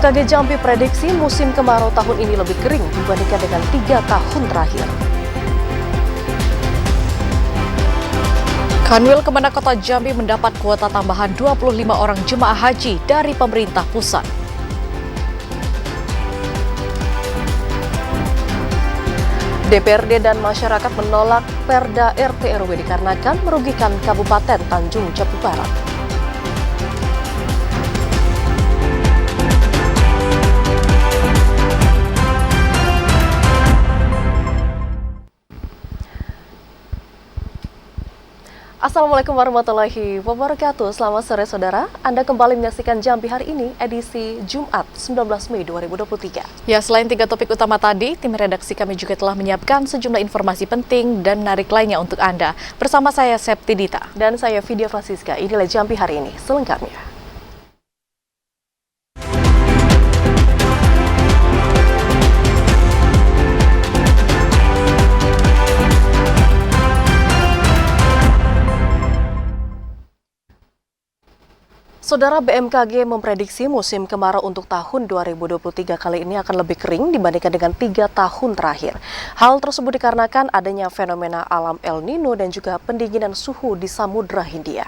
BMKG Jambi prediksi musim kemarau tahun ini lebih kering dibandingkan dengan 3 tahun terakhir. Kanwil Kemenak Kota Jambi mendapat kuota tambahan 25 orang jemaah haji dari pemerintah pusat. DPRD dan masyarakat menolak Perda RT/RW dikarenakan merugikan Kabupaten Tanjung Jabung Barat. Assalamualaikum warahmatullahi wabarakatuh. Selamat sore saudara. Anda kembali menyaksikan Jambi hari ini edisi Jumat 19 Mei 2023. Ya, selain 3 topik utama tadi, tim redaksi kami juga telah menyiapkan sejumlah informasi penting dan menarik lainnya untuk Anda. Bersama saya Septi Dita dan saya Vidya Francisca. Inilah Jambi hari ini selengkapnya. Saudara, BMKG memprediksi musim kemarau untuk tahun 2023 kali ini akan lebih kering dibandingkan dengan 3 tahun terakhir. Hal tersebut dikarenakan adanya fenomena alam El Nino dan juga pendinginan suhu di Samudra Hindia.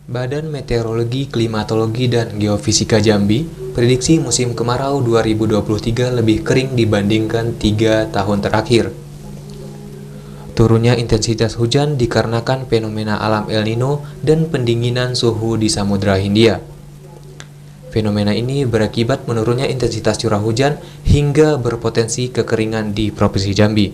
Badan Meteorologi, Klimatologi, dan Geofisika Jambi prediksi musim kemarau 2023 lebih kering dibandingkan 3 tahun terakhir. Turunnya intensitas hujan dikarenakan fenomena alam El Nino dan pendinginan suhu di Samudra Hindia. Fenomena ini berakibat menurunnya intensitas curah hujan hingga berpotensi kekeringan di Provinsi Jambi.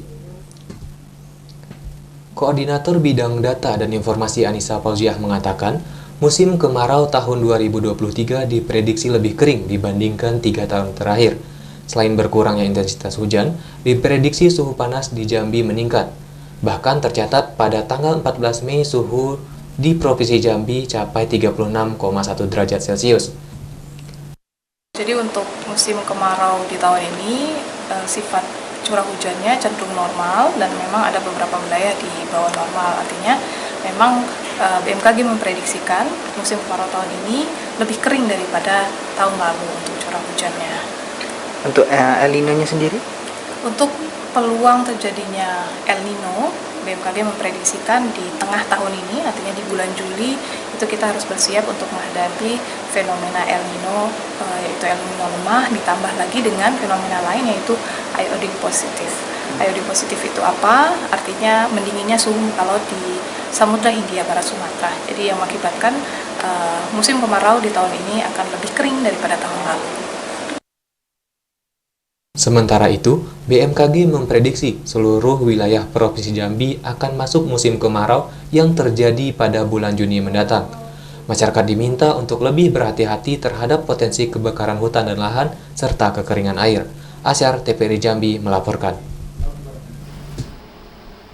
Koordinator Bidang Data dan Informasi Anissa Fauziah mengatakan, musim kemarau tahun 2023 diprediksi lebih kering dibandingkan 3 tahun terakhir. Selain berkurangnya intensitas hujan, diprediksi suhu panas di Jambi meningkat. Bahkan tercatat pada tanggal 14 Mei suhu di Provinsi Jambi capai 36,1 derajat Celcius. Jadi untuk musim kemarau di tahun ini, sifat curah hujannya cenderung normal dan memang ada beberapa wilayah di bawah normal. Artinya memang BMKG memprediksikan musim kemarau tahun ini lebih kering daripada tahun lalu untuk curah hujannya. Untuk El Nino-nya sendiri? Untuk peluang terjadinya El Nino, BMKG memprediksikan di tengah tahun ini, artinya di bulan Juli, itu kita harus bersiap untuk menghadapi fenomena El Nino, yaitu El Nino lemah, ditambah lagi dengan fenomena lain yaitu iodine positif. Iodine positif itu apa? Artinya mendinginnya suhu kalau di Samudra Hindia Barat Sumatera. Jadi yang mengakibatkan musim kemarau di tahun ini akan lebih kering daripada tahun lalu. Sementara itu, BMKG memprediksi seluruh wilayah Provinsi Jambi akan masuk musim kemarau yang terjadi pada bulan Juni mendatang. Masyarakat diminta untuk lebih berhati-hati terhadap potensi kebakaran hutan dan lahan serta kekeringan air. Asyar TVRI Jambi melaporkan.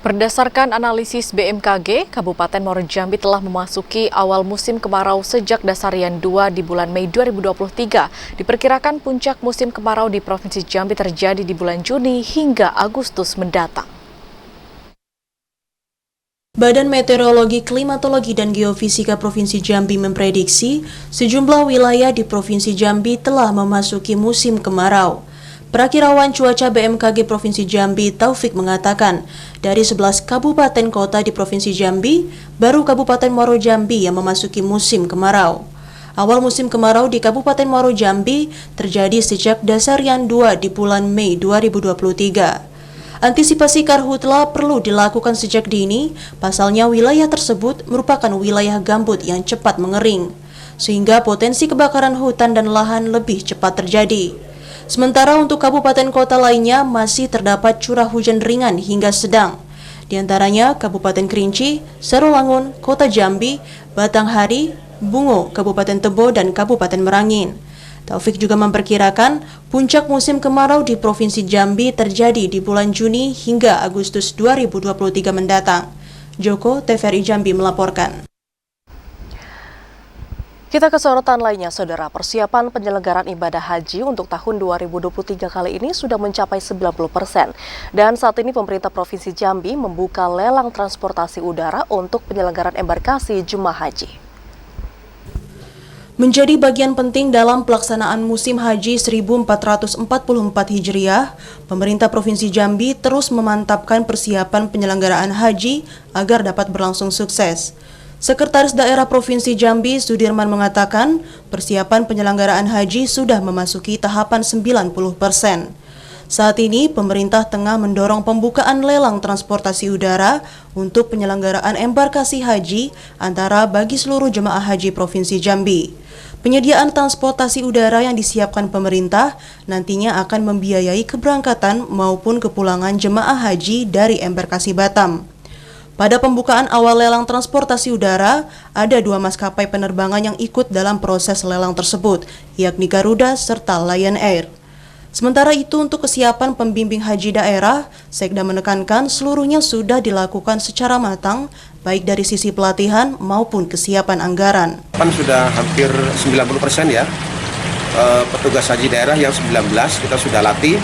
Berdasarkan analisis BMKG, Kabupaten Muaro Jambi telah memasuki awal musim kemarau sejak Dasarian 2 di bulan Mei 2023. Diperkirakan puncak musim kemarau di Provinsi Jambi terjadi di bulan Juni hingga Agustus mendatang. Badan Meteorologi, Klimatologi, dan Geofisika Provinsi Jambi memprediksi sejumlah wilayah di Provinsi Jambi telah memasuki musim kemarau. Perakirawan cuaca BMKG Provinsi Jambi Taufik mengatakan, dari 11 kabupaten kota di Provinsi Jambi, baru Kabupaten Muaro Jambi yang memasuki musim kemarau. Awal musim kemarau di Kabupaten Muaro Jambi terjadi sejak Dasarian 2 di bulan Mei 2023. Antisipasi karhutla perlu dilakukan sejak dini, pasalnya wilayah tersebut merupakan wilayah gambut yang cepat mengering, sehingga potensi kebakaran hutan dan lahan lebih cepat terjadi. Sementara untuk kabupaten kota lainnya masih terdapat curah hujan ringan hingga sedang. Di antaranya Kabupaten Kerinci, Sarolangun, Kota Jambi, Batanghari, Bungo, Kabupaten Tebo, dan Kabupaten Merangin. Taufik juga memperkirakan puncak musim kemarau di Provinsi Jambi terjadi di bulan Juni hingga Agustus 2023 mendatang. Joko, TVRI Jambi melaporkan. Kita ke sorotan lainnya, saudara. Persiapan penyelenggaraan ibadah haji untuk tahun 2023 kali ini sudah mencapai 90%. Dan saat ini pemerintah Provinsi Jambi membuka lelang transportasi udara untuk penyelenggaraan embarkasi jemaah haji. Menjadi bagian penting dalam pelaksanaan musim haji 1444 Hijriah, pemerintah Provinsi Jambi terus memantapkan persiapan penyelenggaraan haji agar dapat berlangsung sukses. Sekretaris Daerah Provinsi Jambi, Sudirman, mengatakan persiapan penyelenggaraan haji sudah memasuki tahapan 90%. Saat ini, pemerintah tengah mendorong pembukaan lelang transportasi udara untuk penyelenggaraan embarkasi haji antara bagi seluruh jemaah haji Provinsi Jambi. Penyediaan transportasi udara yang disiapkan pemerintah nantinya akan membiayai keberangkatan maupun kepulangan jemaah haji dari embarkasi Batam. Pada pembukaan awal lelang transportasi udara, ada 2 maskapai penerbangan yang ikut dalam proses lelang tersebut, yakni Garuda serta Lion Air. Sementara itu, untuk kesiapan pembimbing haji daerah, Sekda menekankan seluruhnya sudah dilakukan secara matang, baik dari sisi pelatihan maupun kesiapan anggaran. Sudah hampir 90% ya, petugas haji daerah yang 19 kita sudah latih,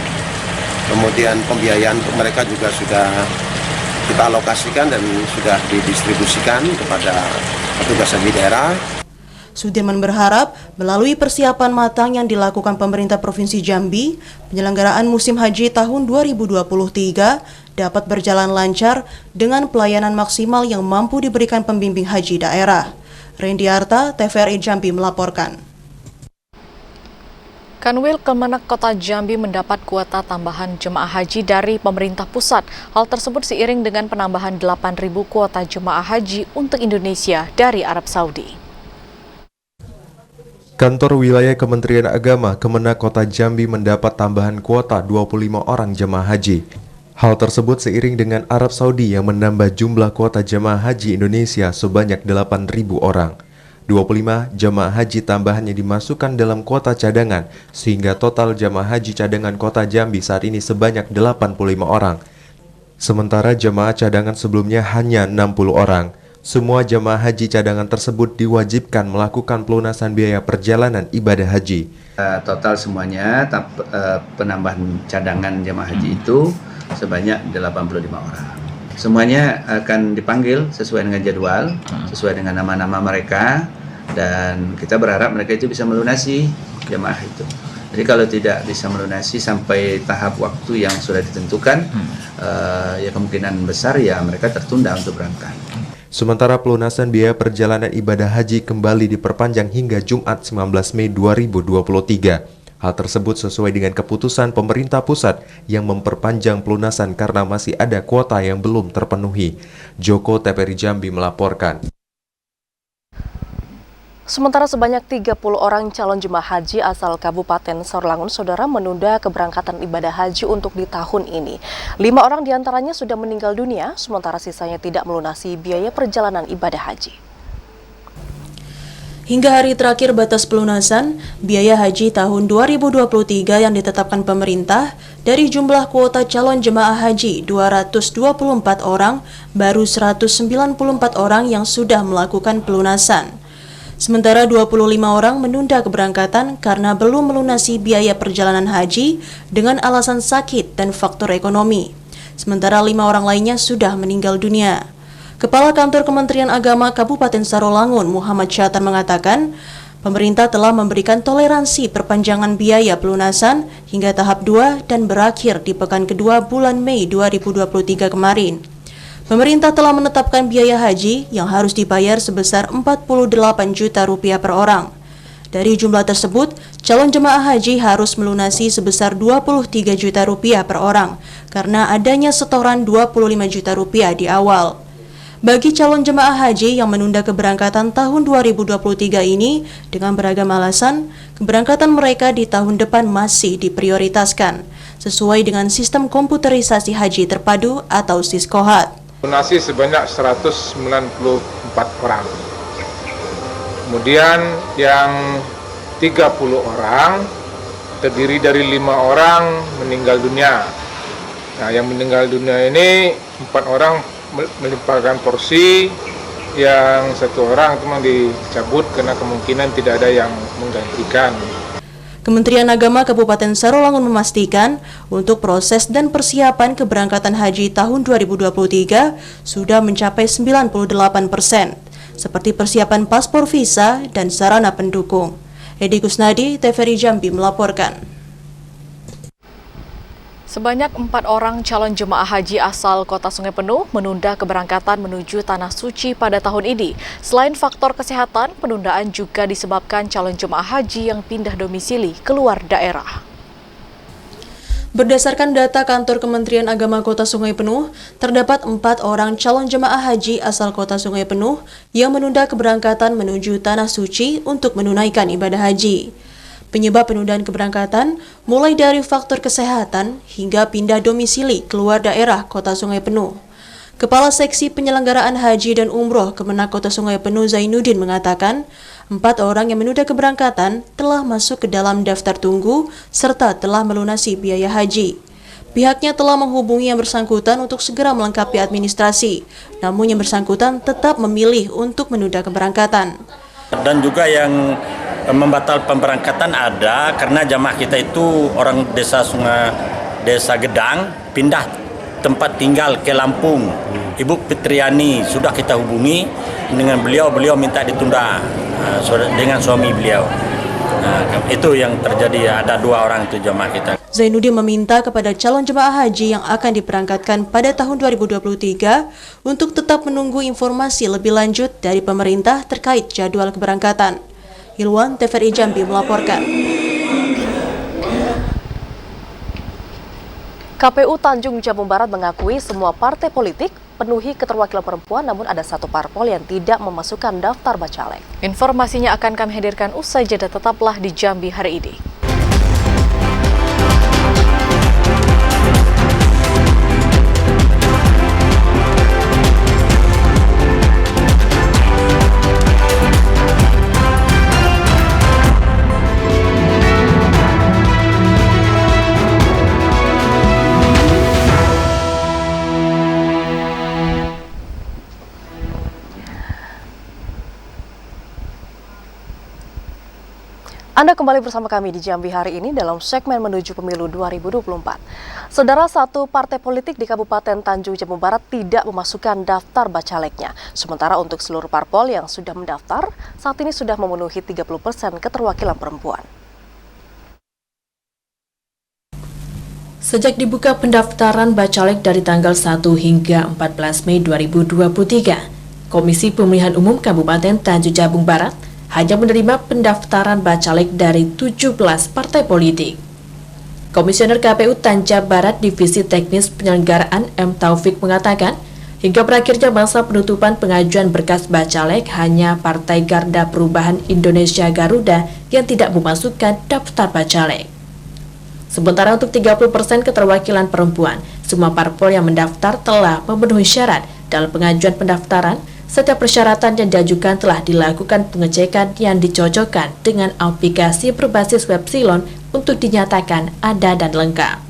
kemudian pembiayaan untuk mereka juga sudah kita alokasikan dan sudah didistribusikan kepada petugas haji daerah. Sudirman berharap melalui persiapan matang yang dilakukan pemerintah Provinsi Jambi, penyelenggaraan musim haji tahun 2023 dapat berjalan lancar dengan pelayanan maksimal yang mampu diberikan pembimbing haji daerah. Randy Arta, TVRI Jambi melaporkan. Kanwil Kemenak Kota Jambi mendapat kuota tambahan jemaah haji dari pemerintah pusat. Hal tersebut seiring dengan penambahan 8.000 kuota jemaah haji untuk Indonesia dari Arab Saudi. Kantor Wilayah Kementerian Agama Kemenak Kota Jambi mendapat tambahan kuota 25 orang jemaah haji. Hal tersebut seiring dengan Arab Saudi yang menambah jumlah kuota jemaah haji Indonesia sebanyak 8.000 orang. 25 jemaah haji tambahannya dimasukkan dalam kuota cadangan, sehingga total jemaah haji cadangan Kota Jambi saat ini sebanyak 85 orang. Sementara jemaah cadangan sebelumnya hanya 60 orang. Semua jemaah haji cadangan tersebut diwajibkan melakukan pelunasan biaya perjalanan ibadah haji. Total semuanya penambahan cadangan jemaah haji itu sebanyak 85 orang. Semuanya akan dipanggil sesuai dengan jadwal, sesuai dengan nama-nama mereka, dan kita berharap mereka itu bisa melunasi jemaah itu. Jadi kalau tidak bisa melunasi sampai tahap waktu yang sudah ditentukan, ya kemungkinan besar ya mereka tertunda untuk berangkat. Sementara pelunasan biaya perjalanan ibadah haji kembali diperpanjang hingga Jumat 19 Mei 2023. Hal tersebut sesuai dengan keputusan pemerintah pusat yang memperpanjang pelunasan karena masih ada kuota yang belum terpenuhi. Joko, TVRI Jambi melaporkan. Sementara sebanyak 30 orang calon jemaah haji asal Kabupaten Sarolangun, Saudara, menunda keberangkatan ibadah haji untuk di tahun ini. 5 orang diantaranya sudah meninggal dunia, sementara sisanya tidak melunasi biaya perjalanan ibadah haji. Hingga hari terakhir batas pelunasan, biaya haji tahun 2023 yang ditetapkan pemerintah dari jumlah kuota calon jemaah haji 224 orang, baru 194 orang yang sudah melakukan pelunasan. Sementara 25 orang menunda keberangkatan karena belum melunasi biaya perjalanan haji dengan alasan sakit dan faktor ekonomi. Sementara 5 orang lainnya sudah meninggal dunia. Kepala Kantor Kementerian Agama Kabupaten Sarolangun, Muhammad Syatan, mengatakan, pemerintah telah memberikan toleransi perpanjangan biaya pelunasan hingga tahap 2 dan berakhir di pekan kedua bulan Mei 2023 kemarin. Pemerintah telah menetapkan biaya haji yang harus dibayar sebesar 48 juta rupiah per orang. Dari jumlah tersebut, calon jemaah haji harus melunasi sebesar 23 juta rupiah per orang karena adanya setoran 25 juta rupiah di awal. Bagi calon jemaah haji yang menunda keberangkatan tahun 2023 ini dengan beragam alasan, keberangkatan mereka di tahun depan masih diprioritaskan sesuai dengan sistem komputerisasi haji terpadu atau SISKOHAT. Lunasi sebanyak 194 orang. Kemudian yang 30 orang terdiri dari 5 orang meninggal dunia. Nah, yang meninggal dunia ini 4 orang melimpahkan porsi, yang 1 orang cuma dicabut karena kemungkinan tidak ada yang menggantikan. Kementerian Agama Kabupaten Sarolangun memastikan untuk proses dan persiapan keberangkatan haji tahun 2023 sudah mencapai 98%. seperti persiapan paspor visa dan sarana pendukung. Edi Kusnadi, TVRI Jambi melaporkan. Sebanyak 4 orang calon jemaah haji asal Kota Sungai Penuh menunda keberangkatan menuju Tanah Suci pada tahun ini. Selain faktor kesehatan, penundaan juga disebabkan calon jemaah haji yang pindah domisili keluar daerah. Berdasarkan data kantor Kementerian Agama Kota Sungai Penuh, terdapat 4 orang calon jemaah haji asal Kota Sungai Penuh yang menunda keberangkatan menuju Tanah Suci untuk menunaikan ibadah haji. Penyebab penundaan keberangkatan mulai dari faktor kesehatan hingga pindah domisili keluar daerah Kota Sungai Penuh. Kepala Seksi Penyelenggaraan Haji dan Umroh Kemenak Kota Sungai Penuh Zainuddin mengatakan, 4 orang yang menunda keberangkatan telah masuk ke dalam daftar tunggu serta telah melunasi biaya haji. Pihaknya telah menghubungi yang bersangkutan untuk segera melengkapi administrasi, namun yang bersangkutan tetap memilih untuk menunda keberangkatan. Dan juga yang membatal pemberangkatan ada karena jamaah kita itu orang desa Gedang pindah tempat tinggal ke Lampung. Ibu Fitriani sudah kita hubungi dengan beliau minta ditunda dengan suami beliau. Itu yang terjadi, ada 2 orang itu jamaah kita. Zainuddin meminta kepada calon jemaah haji yang akan diberangkatkan pada tahun 2023 untuk tetap menunggu informasi lebih lanjut dari pemerintah terkait jadwal keberangkatan. Ilwan, TVRI Jambi melaporkan. KPU Tanjung Jabung Barat mengakui semua partai politik penuhi keterwakilan perempuan, namun ada 1 parpol yang tidak memasukkan daftar bacalek. Informasinya akan kami hadirkan usai jeda, tetaplah di Jambi hari ini. Anda kembali bersama kami di Jambi hari ini dalam segmen menuju pemilu 2024. Saudara, 1 partai politik di Kabupaten Tanjung Jabung Barat tidak memasukkan daftar bacaleknya. Sementara untuk seluruh parpol yang sudah mendaftar, saat ini sudah memenuhi 30% keterwakilan perempuan. Sejak dibuka pendaftaran bacalek dari tanggal 1 hingga 14 Mei 2023, Komisi Pemilihan Umum Kabupaten Tanjung Jabung Barat hanya menerima pendaftaran bacalek dari 17 partai politik. Komisioner KPU Tanja Barat Divisi Teknis Penyelenggaraan M. Taufik mengatakan, hingga berakhirnya masa penutupan pengajuan berkas bacalek hanya Partai Garda Perubahan Indonesia Garuda yang tidak memasukkan daftar bacalek. Sementara untuk 30% keterwakilan perempuan, semua parpol yang mendaftar telah memenuhi syarat dalam pengajuan pendaftaran. Setiap persyaratan yang diajukan telah dilakukan pengecekan yang dicocokkan dengan aplikasi berbasis web silon untuk dinyatakan ada dan lengkap.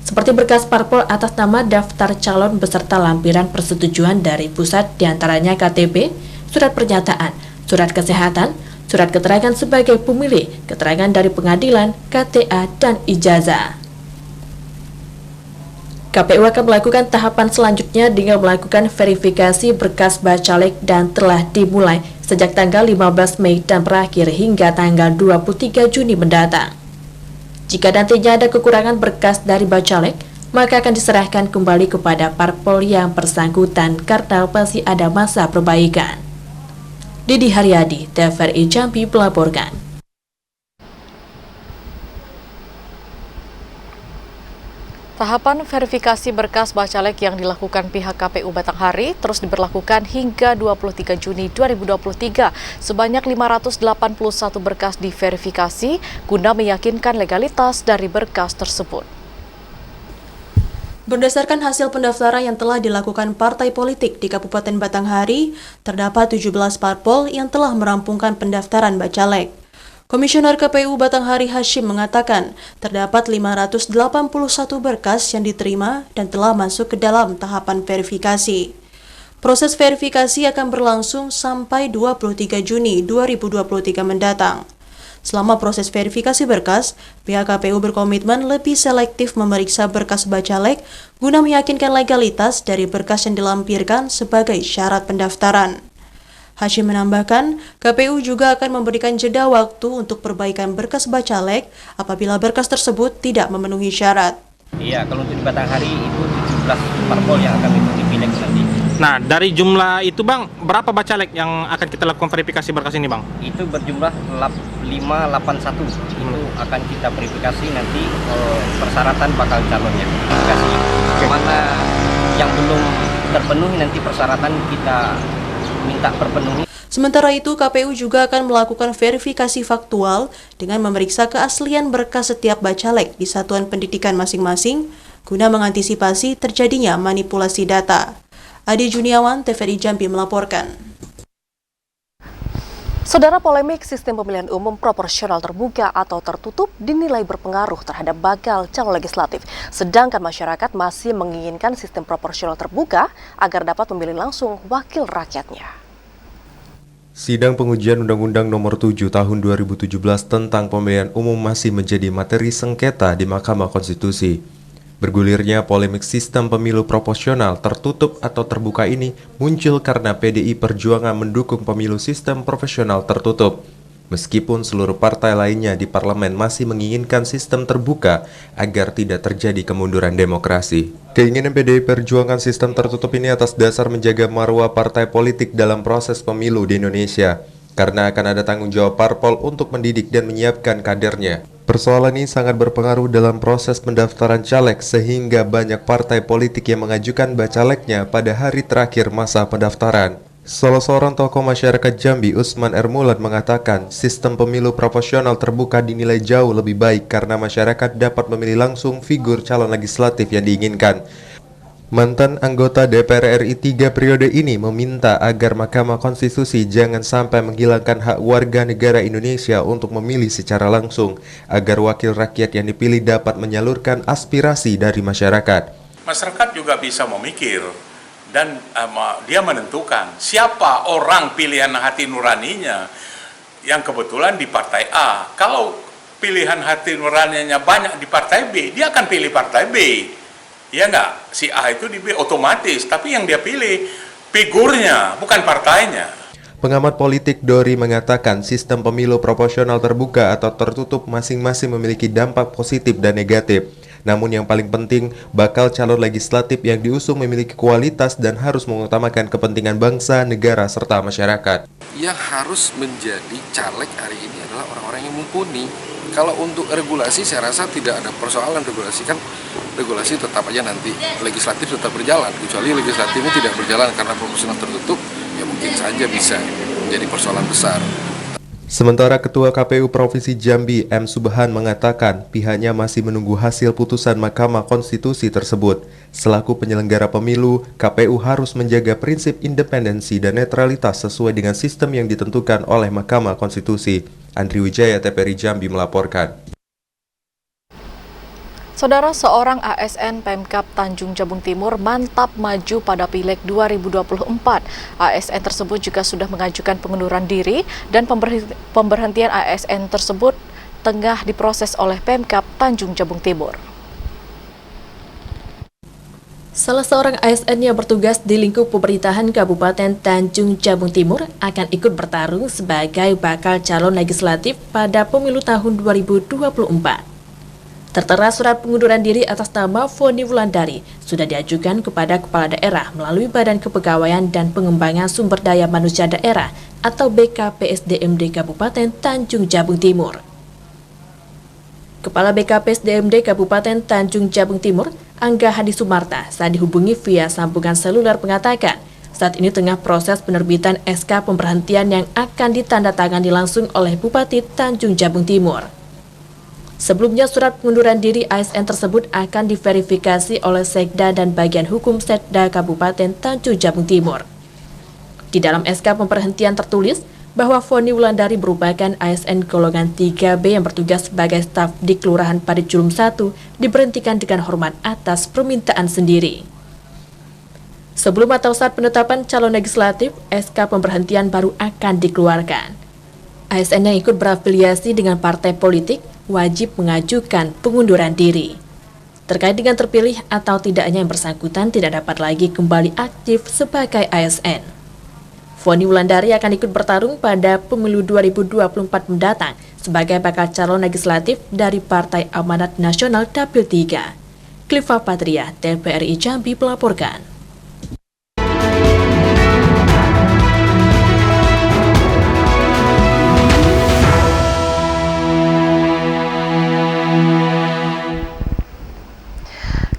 Seperti berkas parpol atas nama daftar calon beserta lampiran persetujuan dari pusat diantaranya KTP, surat pernyataan, surat kesehatan, surat keterangan sebagai pemilih, keterangan dari pengadilan, KTA, dan ijazah. KPU akan melakukan tahapan selanjutnya dengan melakukan verifikasi berkas bacalek dan telah dimulai sejak tanggal 15 Mei dan berakhir hingga tanggal 23 Juni mendatang. Jika nantinya ada kekurangan berkas dari bacalek, maka akan diserahkan kembali kepada parpol yang bersangkutan karena masih ada masa perbaikan. Didi Haryadi, TVRI Jambi melaporkan. Tahapan verifikasi berkas bacalek yang dilakukan pihak KPU Batanghari terus diberlakukan hingga 23 Juni 2023. Sebanyak 581 berkas diverifikasi guna meyakinkan legalitas dari berkas tersebut. Berdasarkan hasil pendaftaran yang telah dilakukan partai politik di Kabupaten Batanghari, terdapat 17 parpol yang telah merampungkan pendaftaran bacalek. Komisioner KPU Batanghari Hashim mengatakan, terdapat 581 berkas yang diterima dan telah masuk ke dalam tahapan verifikasi. Proses verifikasi akan berlangsung sampai 23 Juni 2023 mendatang. Selama proses verifikasi berkas, pihak KPU berkomitmen lebih selektif memeriksa berkas bacalek guna meyakinkan legalitas dari berkas yang dilampirkan sebagai syarat pendaftaran. Hashim menambahkan, KPU juga akan memberikan jeda waktu untuk perbaikan berkas bacalek apabila berkas tersebut tidak memenuhi syarat. Iya, kalau untuk di Batanghari itu 17 parpol yang akan mengikuti pileg nanti. Nah, dari jumlah itu Bang, berapa bacalek yang akan kita lakukan verifikasi berkas ini Bang? Itu berjumlah 581. Itu akan kita verifikasi nanti persyaratan bakal calonnya. Verifikasi mana yang belum terpenuhi nanti persyaratan kita minta terpenuhi. Sementara itu, KPU juga akan melakukan verifikasi faktual dengan memeriksa keaslian berkas setiap bacalek di satuan pendidikan masing-masing guna mengantisipasi terjadinya manipulasi data. Adi Juniawan, TVRI Jambi melaporkan. Saudara, polemik sistem pemilihan umum proporsional terbuka atau tertutup dinilai berpengaruh terhadap bakal calon legislatif. Sedangkan masyarakat masih menginginkan sistem proporsional terbuka agar dapat memilih langsung wakil rakyatnya. Sidang pengujian Undang-Undang Nomor 7 Tahun 2017 tentang pemilihan umum masih menjadi materi sengketa di Mahkamah Konstitusi. Bergulirnya polemik sistem pemilu proporsional tertutup atau terbuka ini muncul karena PDI Perjuangan mendukung pemilu sistem proporsional tertutup. Meskipun seluruh partai lainnya di parlemen masih menginginkan sistem terbuka agar tidak terjadi kemunduran demokrasi. Keinginan PDI Perjuangan sistem tertutup ini atas dasar menjaga marwah partai politik dalam proses pemilu di Indonesia, karena akan ada tanggung jawab parpol untuk mendidik dan menyiapkan kadernya. Persoalan ini sangat berpengaruh dalam proses pendaftaran caleg sehingga banyak partai politik yang mengajukan bacaleknya pada hari terakhir masa pendaftaran. Salah seorang tokoh masyarakat Jambi, Usman Ermulan, mengatakan sistem pemilu proporsional terbuka dinilai jauh lebih baik karena masyarakat dapat memilih langsung figur calon legislatif yang diinginkan. Mantan anggota DPR RI 3 periode ini meminta agar Mahkamah Konstitusi jangan sampai menghilangkan hak warga negara Indonesia untuk memilih secara langsung, agar wakil rakyat yang dipilih dapat menyalurkan aspirasi dari masyarakat. Masyarakat juga bisa memikir dan dia menentukan siapa orang pilihan hati nuraninya yang kebetulan di partai A. Kalau pilihan hati nuraninya banyak di partai B, dia akan pilih partai B. Ya enggak, si A itu di B otomatis, tapi yang dia pilih figurnya, bukan partainya. Pengamat politik Dori mengatakan sistem pemilu proporsional terbuka atau tertutup masing-masing memiliki dampak positif dan negatif. Namun yang paling penting, bakal calon legislatif yang diusung memiliki kualitas dan harus mengutamakan kepentingan bangsa, negara, serta masyarakat. Yang harus menjadi caleg hari ini adalah orang-orang yang mumpuni. Kalau untuk regulasi saya rasa tidak ada persoalan regulasi, kan regulasi tetap aja nanti legislatif tetap berjalan, kecuali legislatifnya tidak berjalan karena proporsional tertutup, ya mungkin saja bisa menjadi persoalan besar. Sementara Ketua KPU Provinsi Jambi, M. Subhan, mengatakan pihaknya masih menunggu hasil putusan Mahkamah Konstitusi tersebut. Selaku penyelenggara pemilu, KPU harus menjaga prinsip independensi dan netralitas sesuai dengan sistem yang ditentukan oleh Mahkamah Konstitusi. Andri Wijaya, TVRI Jambi melaporkan. Saudara, seorang ASN Pemkab Tanjung Jabung Timur mantap maju pada Pileg 2024. ASN tersebut juga sudah mengajukan pengunduran diri dan pemberhentian ASN tersebut tengah diproses oleh Pemkab Tanjung Jabung Timur. Salah seorang ASN yang bertugas di lingkup pemerintahan Kabupaten Tanjung Jabung Timur akan ikut bertarung sebagai bakal calon legislatif pada pemilu tahun 2024. Tertera surat pengunduran diri atas nama Foni Wulandari sudah diajukan kepada Kepala Daerah melalui Badan Kepegawaian dan Pengembangan Sumber Daya Manusia Daerah atau BKPSDMD Kabupaten Tanjung Jabung Timur. Kepala BKPSDMD Kabupaten Tanjung Jabung Timur, Angga Hadi Sumarta, saat dihubungi via sambungan seluler mengatakan, saat ini tengah proses penerbitan SK pemberhentian yang akan ditandatangani langsung oleh Bupati Tanjung Jabung Timur. Sebelumnya, surat pengunduran diri ASN tersebut akan diverifikasi oleh Sekda dan Bagian Hukum Setda Kabupaten Tanjung Jabung Timur. Di dalam SK pemberhentian tertulis bahwa Foni Wulandari merupakan ASN golongan 3B yang bertugas sebagai staf di Kelurahan Padijulum 1 diberhentikan dengan hormat atas permintaan sendiri. Sebelum atau saat penetapan calon legislatif, SK pemberhentian baru akan dikeluarkan. ASN yang ikut berafiliasi dengan partai politik wajib mengajukan pengunduran diri. Terkait dengan terpilih atau tidaknya yang bersangkutan tidak dapat lagi kembali aktif sebagai ASN. Foni Wulandari akan ikut bertarung pada pemilu 2024 mendatang sebagai bakal calon legislatif dari Partai Amanat Nasional Dapil 3. Cliva Patria, TVRI Jambi melaporkan.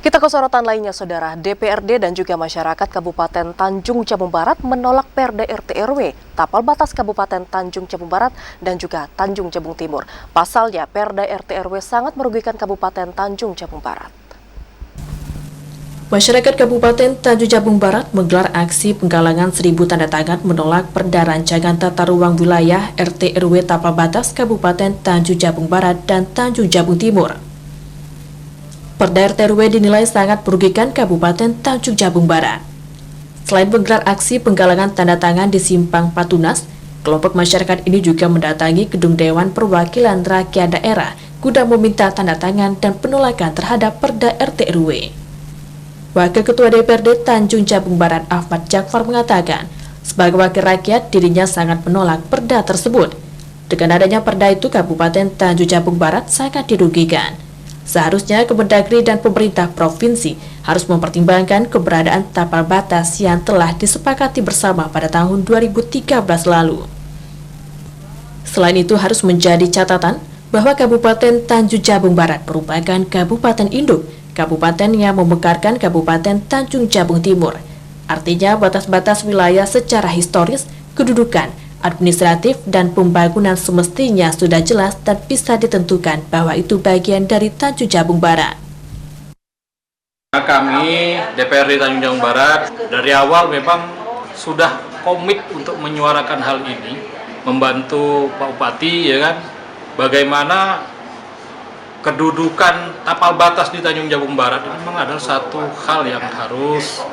Kita ke sorotan lainnya, Saudara. DPRD dan juga masyarakat Kabupaten Tanjung Jabung Barat menolak Perda RT/RW tapal batas Kabupaten Tanjung Jabung Barat dan juga Tanjung Jabung Timur. Pasalnya, Perda RT/RW sangat merugikan Kabupaten Tanjung Jabung Barat. Masyarakat Kabupaten Tanjung Jabung Barat menggelar aksi penggalangan 1.000 tanda tangan menolak Perda Rancangan Tata Ruang Wilayah RT/RW tapal batas Kabupaten Tanjung Jabung Barat dan Tanjung Jabung Timur. Perda RT/RW dinilai sangat merugikan Kabupaten Tanjung Jabung Barat. Selain menggelar aksi penggalangan tanda tangan di Simpang Patunas, kelompok masyarakat ini juga mendatangi Gedung Dewan Perwakilan Rakyat Daerah guna meminta tanda tangan dan penolakan terhadap Perda RT/RW. Wakil Ketua DPRD Tanjung Jabung Barat Ahmad Jakfar mengatakan, sebagai wakil rakyat dirinya sangat menolak perda tersebut. Dengan adanya perda itu, Kabupaten Tanjung Jabung Barat sangat dirugikan. Seharusnya Kemendagri dan pemerintah provinsi harus mempertimbangkan keberadaan tapal batas yang telah disepakati bersama pada tahun 2013 lalu. Selain itu harus menjadi catatan bahwa Kabupaten Tanjung Jabung Barat merupakan kabupaten induk, kabupaten yang memekarkan Kabupaten Tanjung Jabung Timur. Artinya batas-batas wilayah secara historis, kedudukan, administratif, dan pembangunan semestinya sudah jelas dan bisa ditentukan bahwa itu bagian dari Tanjung Jabung Barat. Kami DPRD Tanjung Jabung Barat dari awal memang sudah komit untuk menyuarakan hal ini, membantu Pak Bupati, ya kan, bagaimana kedudukan tapal batas di Tanjung Jabung Barat ini memang adalah satu hal yang harus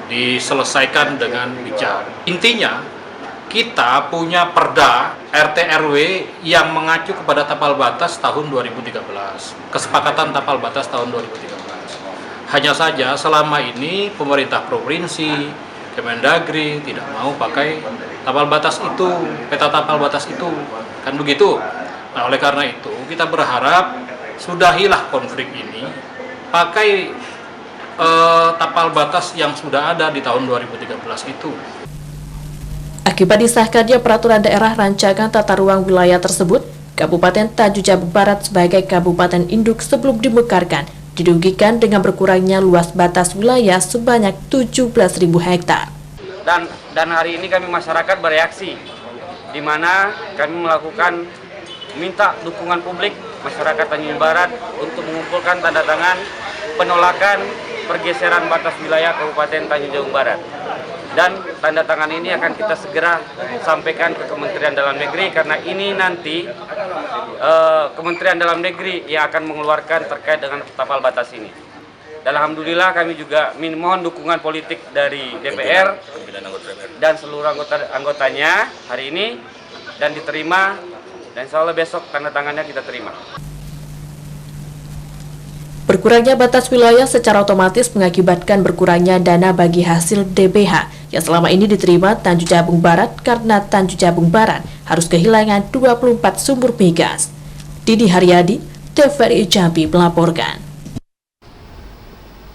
diselesaikan dengan bijak. Intinya, kita punya Perda RT/RW yang mengacu kepada tapal batas tahun 2013, kesepakatan tapal batas tahun 2013. Hanya saja selama ini pemerintah provinsi, Kemendagri tidak mau pakai tapal batas itu, peta tapal batas itu, kan begitu. Nah, oleh karena itu kita berharap sudahilah konflik ini, pakai tapal batas yang sudah ada di tahun 2013 itu. Akibat disahkannya peraturan daerah rancangan tata ruang wilayah tersebut, Kabupaten Tanjung Jabung Barat sebagai kabupaten induk sebelum dimekarkan dirugikan dengan berkurangnya luas batas wilayah sebanyak 17.000 hektar. Dan hari ini kami masyarakat bereaksi, di mana kami melakukan minta dukungan publik masyarakat Tanjung Barat untuk mengumpulkan tanda tangan penolakan pergeseran batas wilayah Kabupaten Tanjung Jabung Barat. Dan tanda tangan ini akan kita segera sampaikan ke Kementerian Dalam Negeri, karena ini nanti Kementerian Dalam Negeri yang akan mengeluarkan terkait dengan tapal batas ini. Dan alhamdulillah kami juga mohon dukungan politik dari DPR dan seluruh anggotanya hari ini, dan diterima, dan insya Allah besok tanda tangannya kita terima. Berkurangnya batas wilayah secara otomatis mengakibatkan berkurangnya dana bagi hasil DBH yang selama ini diterima Tanjung Jabung Barat karena Tanjung Jabung Barat harus kehilangan 24 sumur migas. Didi Haryadi, TVRI Jambi melaporkan.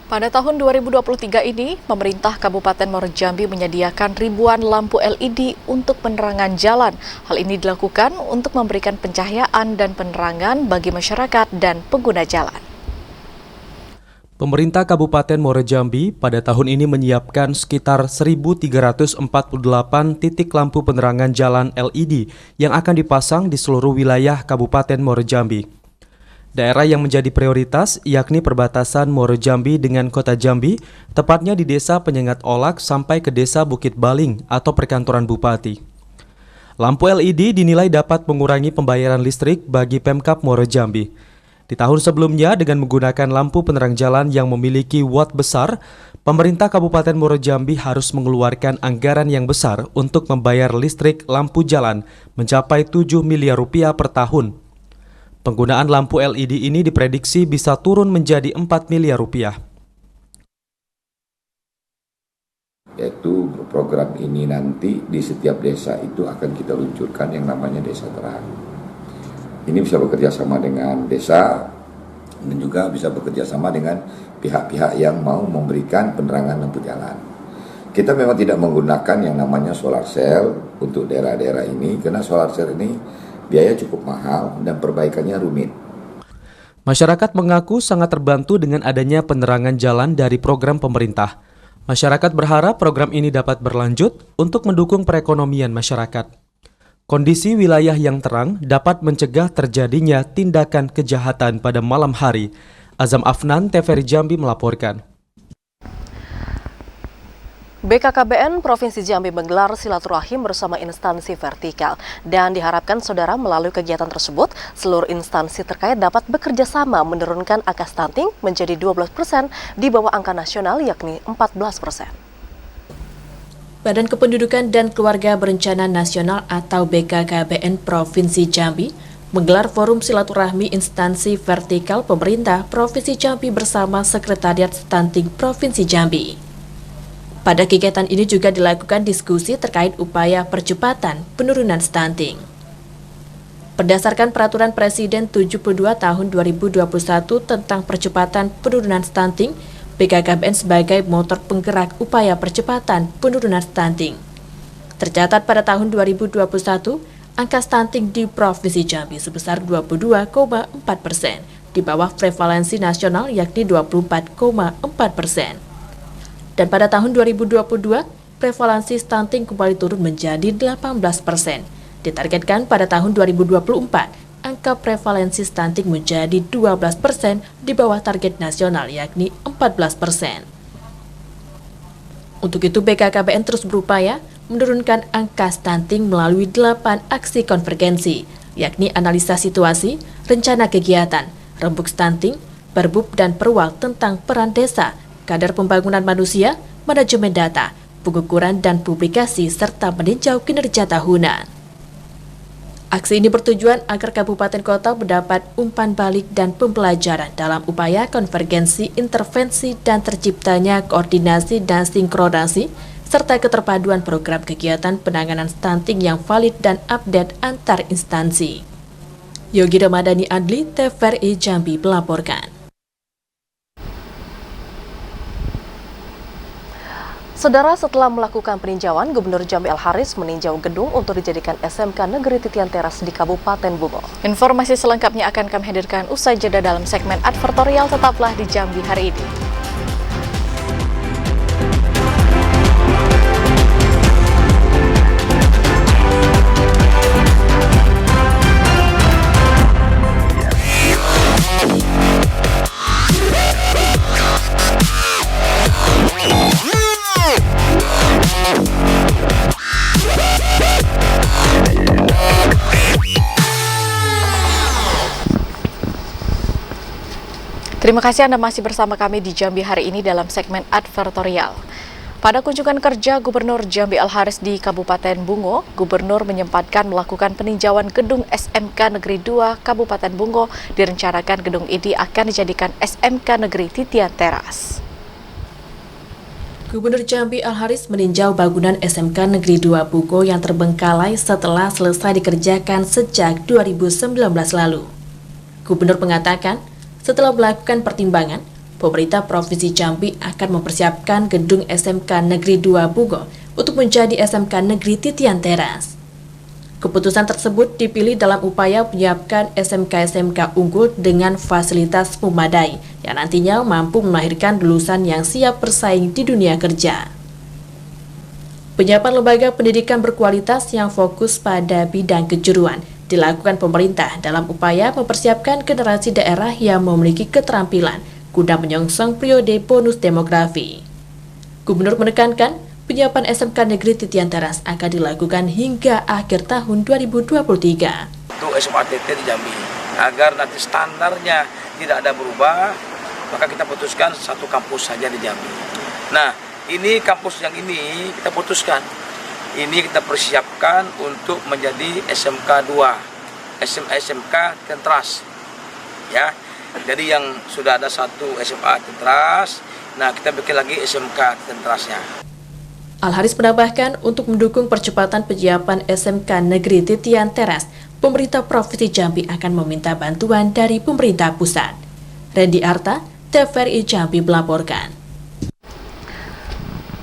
Pada tahun 2023 ini, pemerintah Kabupaten Muaro Jambi menyediakan ribuan lampu LED untuk penerangan jalan. Hal ini dilakukan untuk memberikan pencahayaan dan penerangan bagi masyarakat dan pengguna jalan. Pemerintah Kabupaten Muaro Jambi pada tahun ini menyiapkan sekitar 1.348 titik lampu penerangan jalan LED yang akan dipasang di seluruh wilayah Kabupaten Muaro Jambi. Daerah yang menjadi prioritas yakni perbatasan Muaro Jambi dengan Kota Jambi, tepatnya di Desa Penyengat Olak sampai ke Desa Bukit Baling atau Perkantoran Bupati. Lampu LED dinilai dapat mengurangi pembayaran listrik bagi Pemkab Muaro Jambi. Di tahun sebelumnya, dengan menggunakan lampu penerang jalan yang memiliki watt besar, pemerintah Kabupaten Muaro Jambi harus mengeluarkan anggaran yang besar untuk membayar listrik lampu jalan mencapai 7 miliar rupiah per tahun. Penggunaan lampu LED ini diprediksi bisa turun menjadi 4 miliar rupiah. Yaitu program ini nanti di setiap desa itu akan kita luncurkan yang namanya Desa Terang. Ini bisa bekerja sama dengan desa dan juga bisa bekerja sama dengan pihak-pihak yang mau memberikan penerangan lampu jalan. Kita memang tidak menggunakan yang namanya solar cell untuk daerah-daerah ini karena solar cell ini biaya cukup mahal dan perbaikannya rumit. Masyarakat mengaku sangat terbantu dengan adanya penerangan jalan dari program pemerintah. Masyarakat berharap program ini dapat berlanjut untuk mendukung perekonomian masyarakat. Kondisi wilayah yang terang dapat mencegah terjadinya tindakan kejahatan pada malam hari. Azam Afnan, TVRI Jambi melaporkan. BKKBN Provinsi Jambi menggelar silaturahim bersama instansi vertikal dan diharapkan saudara melalui kegiatan tersebut seluruh instansi terkait dapat bekerja sama menurunkan angka stunting menjadi 12% di bawah angka nasional yakni 14%. Badan Kependudukan dan Keluarga Berencana Nasional atau BKKBN Provinsi Jambi menggelar forum silaturahmi instansi vertikal pemerintah Provinsi Jambi bersama Sekretariat Stunting Provinsi Jambi. Pada kegiatan ini juga dilakukan diskusi terkait upaya percepatan penurunan stunting. Berdasarkan Peraturan Presiden 72 Tahun 2021 tentang percepatan penurunan stunting, BKKBN sebagai motor penggerak upaya percepatan penurunan stunting. Tercatat pada tahun 2021, angka stunting di Provinsi Jambi sebesar 22,4%, di bawah prevalensi nasional yakni 24,4%. Dan pada tahun 2022, prevalensi stunting kembali turun menjadi 18%. Ditargetkan pada tahun 2024, angka prevalensi stunting menjadi 12% di bawah target nasional yakni 14%. Untuk itu BKKBN terus berupaya menurunkan angka stunting melalui 8 aksi konvergensi, yakni analisa situasi, rencana kegiatan, rembuk stunting, perbub dan perwal tentang peran desa, kadar pembangunan manusia, manajemen data, pengukuran dan publikasi, serta meninjau kinerja tahunan. Aksi ini bertujuan agar kabupaten kota mendapat umpan balik dan pembelajaran dalam upaya konvergensi, intervensi, dan terciptanya koordinasi dan sinkronasi, serta keterpaduan program kegiatan penanganan stunting yang valid dan update antar instansi. Yogi Ramadhani Adli, TVRI Jambi melaporkan. Saudara, setelah melakukan peninjauan, Gubernur Jambi Al-Haris meninjau gedung untuk dijadikan SMK Negeri Titian Teras di Kabupaten Bungo. Informasi selengkapnya akan kami hadirkan usai jeda dalam segmen advertorial. Tetaplah di Jambi hari ini. Terima kasih Anda masih bersama kami di Jambi hari ini dalam segmen advertorial. Pada kunjungan kerja Gubernur Jambi Al-Haris di Kabupaten Bungo, Gubernur menyempatkan melakukan peninjauan gedung SMK Negeri 2 Kabupaten Bungo. Direncanakan gedung ini akan dijadikan SMK Negeri Titian Teras. Gubernur Jambi Al-Haris meninjau bangunan SMK Negeri 2 Bungo yang terbengkalai setelah selesai dikerjakan sejak 2019 lalu. Gubernur mengatakan, setelah melakukan pertimbangan, pemerintah Provinsi Jambi akan mempersiapkan gedung SMK Negeri 2 Bungo untuk menjadi SMK Negeri Titian Teras. Keputusan tersebut dipilih dalam upaya menyiapkan SMK-SMK unggul dengan fasilitas memadai yang nantinya mampu melahirkan lulusan yang siap bersaing di dunia kerja. Penyiapan lembaga pendidikan berkualitas yang fokus pada bidang kejuruan dilakukan pemerintah dalam upaya mempersiapkan generasi daerah yang memiliki keterampilan guna menyongsong periode bonus demografi. Gubernur menekankan penyiapan SMK Negeri Titian Teras akan dilakukan hingga akhir tahun 2023. Untuk SMATT di Jambi, agar nanti standarnya tidak ada berubah, maka kita putuskan satu kampus saja di Jambi. Nah, ini kampus yang ini kita putuskan. Ini kita persiapkan untuk menjadi SMK 2, SMK Tentras. Ya. Jadi yang sudah ada satu SMA Tentras, nah kita bikin lagi SMK Tentrasnya. Al-Haris menambahkan untuk mendukung percepatan penyiapan SMK Negeri Titian Teras, pemerintah Provinsi Jambi akan meminta bantuan dari pemerintah pusat. Randy Arta, TVRI Jambi melaporkan.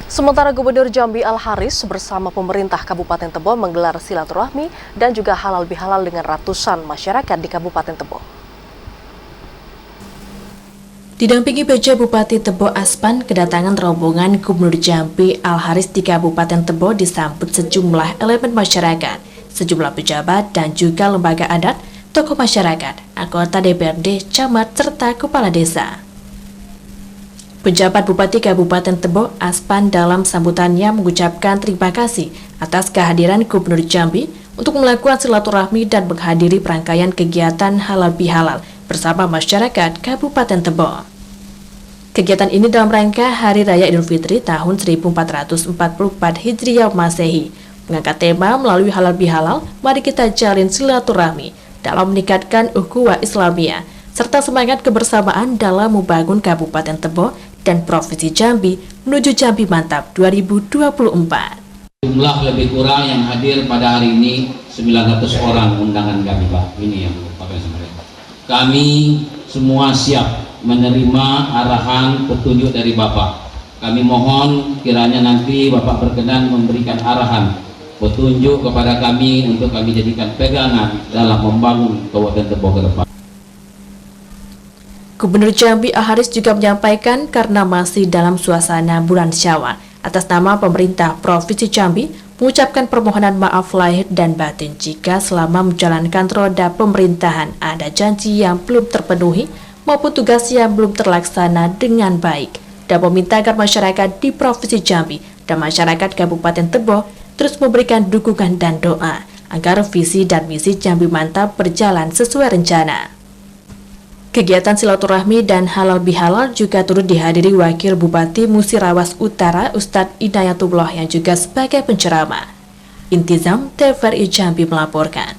Sementara Gubernur Jambi Al-Haris bersama pemerintah Kabupaten Tebo menggelar silaturahmi dan juga halal bihalal dengan ratusan masyarakat di Kabupaten Tebo. Didampingi PJ Bupati Tebo Aspan, kedatangan rombongan Gubernur Jambi Al-Haris di Kabupaten Tebo disambut sejumlah elemen masyarakat, sejumlah pejabat dan juga lembaga adat, tokoh masyarakat, anggota DPRD, camat, serta kepala desa. Pejabat Bupati Kabupaten Tebo Aspan dalam sambutannya mengucapkan terima kasih atas kehadiran Gubernur Jambi untuk melakukan silaturahmi dan menghadiri rangkaian kegiatan halal bihalal bersama masyarakat Kabupaten Tebo. Kegiatan ini dalam rangka Hari Raya Idul Fitri tahun 1444 Hijriah Masehi, mengangkat tema melalui halal bihalal, mari kita jalin silaturahmi dalam meningkatkan ukhuwah Islamiyah, serta semangat kebersamaan dalam membangun Kabupaten Tebo dan Provinsi Jambi menuju Jambi Mantap 2024. Jumlah lebih kurang yang hadir pada hari ini 900 orang undangan kami, Pak. Ini yang Bapak sampaikan. Kami semua siap menerima arahan petunjuk dari Bapak. Kami mohon kiranya nanti Bapak berkenan memberikan arahan petunjuk kepada kami untuk kami jadikan pegangan dalam membangun Kabupaten Tebo ke depan. Gubernur Jambi Al-Haris juga menyampaikan karena masih dalam suasana bulan Syawal, atas nama pemerintah Provinsi Jambi mengucapkan permohonan maaf lahir dan batin jika selama menjalankan roda pemerintahan ada janji yang belum terpenuhi maupun tugas yang belum terlaksana dengan baik, dan meminta agar masyarakat di Provinsi Jambi dan masyarakat Kabupaten Tebo terus memberikan dukungan dan doa agar visi dan misi Jambi Mantap berjalan sesuai rencana. Kegiatan silaturahmi dan halal bihalal juga turut dihadiri Wakil Bupati Musirawas Utara Ustadz Inayatullah yang juga sebagai penceramah. Intizam, TVRI Jambi melaporkan.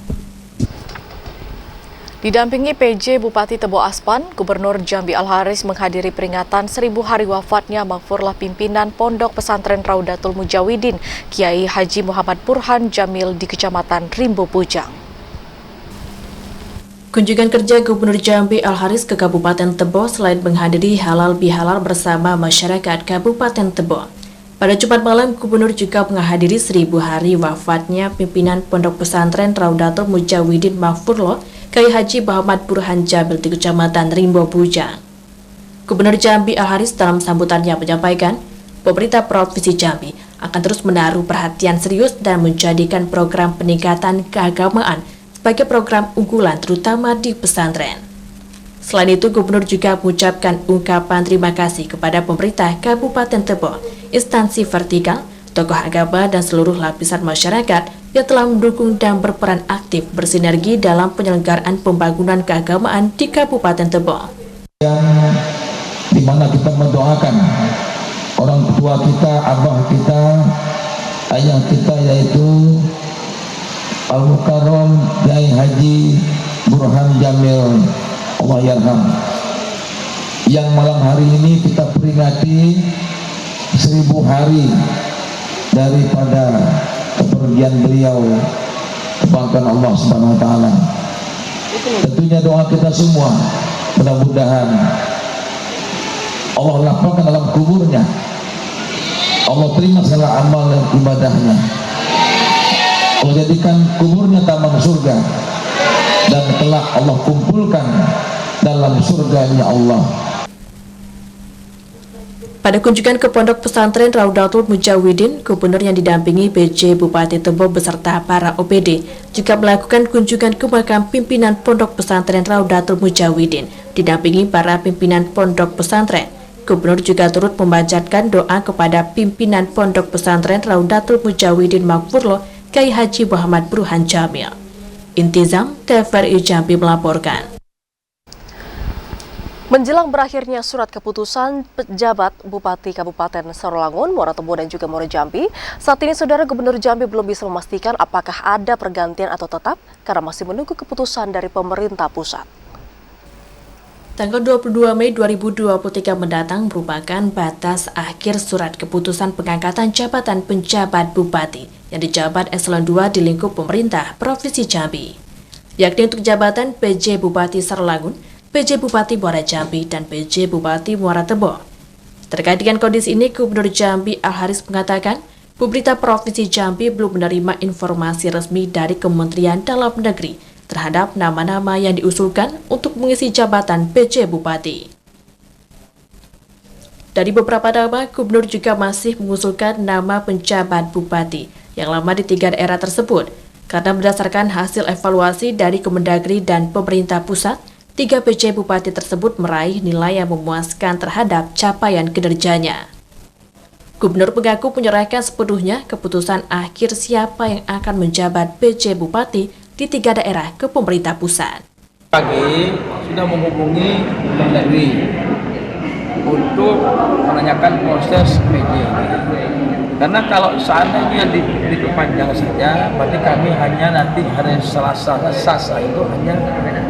Didampingi PJ Bupati Tebo Aspan, Gubernur Jambi Al-Haris menghadiri peringatan 1000 hari wafatnya Maghfurlah pimpinan Pondok Pesantren Raudatul Mujawidin, Kiai Haji Muhammad Burhan Jamil di Kecamatan Rimbo Bujang. Kunjungan kerja Gubernur Jambi Al-Haris ke Kabupaten Tebo selain menghadiri halal bihalal bersama masyarakat Kabupaten Tebo. Pada Jumat malam, Gubernur juga menghadiri 1000 hari wafatnya pimpinan Pondok Pesantren Raudatul Mujawidin Maghfurlah, Kiai Haji Muhammad Burhan Jamil di Kecamatan Rimbo Bujang. Gubernur Jambi Al-Haris dalam sambutannya menyampaikan, pemerintah Provinsi Jambi akan terus menaruh perhatian serius dan menjadikan program peningkatan keagamaan sebagai program unggulan terutama di pesantren. Selain itu, Gubernur juga mengucapkan ungkapan terima kasih kepada pemerintah Kabupaten Tebo, instansi vertikal, tokoh agama dan seluruh lapisan masyarakat yang telah mendukung dan berperan aktif bersinergi dalam penyelenggaraan pembangunan keagamaan di Kabupaten Tebo. Di mana kita mendoakan orang tua kita, abah kita, ayah kita, yaitu Al-Mukarram Kiai Haji Burhan Jamil, Allah yarham, yang malam hari ini kita peringati 1000 hari daripada kepergian beliau ke bangkuan Allah Subhanahu wa taala. Tentunya doa kita semua mudah-mudahan Allah lapangkan dalam kuburnya, Allah terima segala amal dan ibadahnya, Allah jadikan kuburnya taman surga, dan kelak Allah kumpulkan dalam surganya Allah. Pada kunjungan ke Pondok Pesantren Raudatul Mujawidin, Gubernur yang didampingi PJ Bupati Tebo beserta para OPD juga melakukan kunjungan ke makam pimpinan Pondok Pesantren Raudatul Mujawidin, didampingi para pimpinan Pondok Pesantren. Gubernur juga turut memanjatkan doa kepada pimpinan Pondok Pesantren Raudatul Mujawidin Maghfurlah, Kiai Haji Muhammad Burhan Jamil. Intizam, TVRI Jambi melaporkan. Menjelang berakhirnya surat keputusan pejabat Bupati Kabupaten Sarolangun, Muara Tebo dan juga Muara Jambi, saat ini Saudara Gubernur Jambi belum bisa memastikan apakah ada pergantian atau tetap karena masih menunggu keputusan dari pemerintah pusat. Tanggal 22 Mei 2023 mendatang merupakan batas akhir surat keputusan pengangkatan jabatan penjabat bupati yang dijabat eselon 2 di lingkup pemerintah Provinsi Jambi, yakni untuk jabatan PJ Bupati Sarawangun, PJ Bupati Muara Jambi, dan PJ Bupati Muara Tebo. Terkait dengan kondisi ini, Gubernur Jambi Al-Haris mengatakan, pemerintah Provinsi Jambi belum menerima informasi resmi dari Kementerian Dalam Negeri terhadap nama-nama yang diusulkan untuk mengisi jabatan PJ Bupati. Dari beberapa nama, Gubernur juga masih mengusulkan nama penjabat bupati yang lama di 3 daerah tersebut, karena berdasarkan hasil evaluasi dari Kemendagri dan pemerintah pusat, 3 PJ Bupati tersebut meraih nilai yang memuaskan terhadap capaian kinerjanya. Gubernur mengaku menyerahkan sepenuhnya keputusan akhir siapa yang akan menjabat PJ Bupati di 3 daerah ke pemerintah pusat. Pagi sudah menghubungi Kemendagri untuk menanyakan proses PJ. Karena kalau seandainya diperpanjang saja, berarti kami hanya nanti hari Selasa itu hanya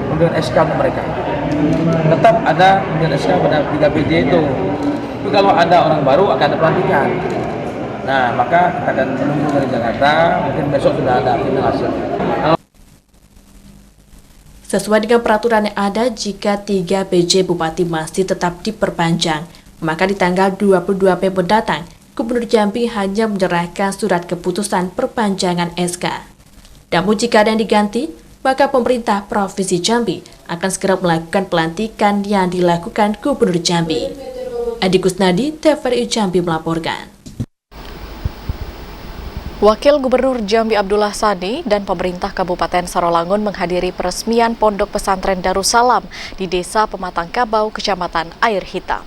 memberikan SK ke mereka. Tetap ada memberikan SK pada 3 PJ itu. Tapi kalau ada orang baru akan ada pelantikan. Nah, maka kita akan menunggu dari Jakarta, mungkin besok sudah ada final hasil. Sesuai dengan peraturan yang ada, jika 3 PJ Bupati masih tetap diperpanjang, maka di tanggal 22 Mei mendatang, Gubernur Jambi hanya menyerahkan surat keputusan perpanjangan SK. Namun jika ada yang diganti, maka pemerintah Provinsi Jambi akan segera melakukan pelantikan yang dilakukan Gubernur Jambi. Adi Kusnadi, TVRI Jambi melaporkan. Wakil Gubernur Jambi Abdullah Sani dan pemerintah Kabupaten Sarawangun menghadiri peresmian Pondok Pesantren Darussalam di Desa Pematang Kabau, Kecamatan Air Hitam.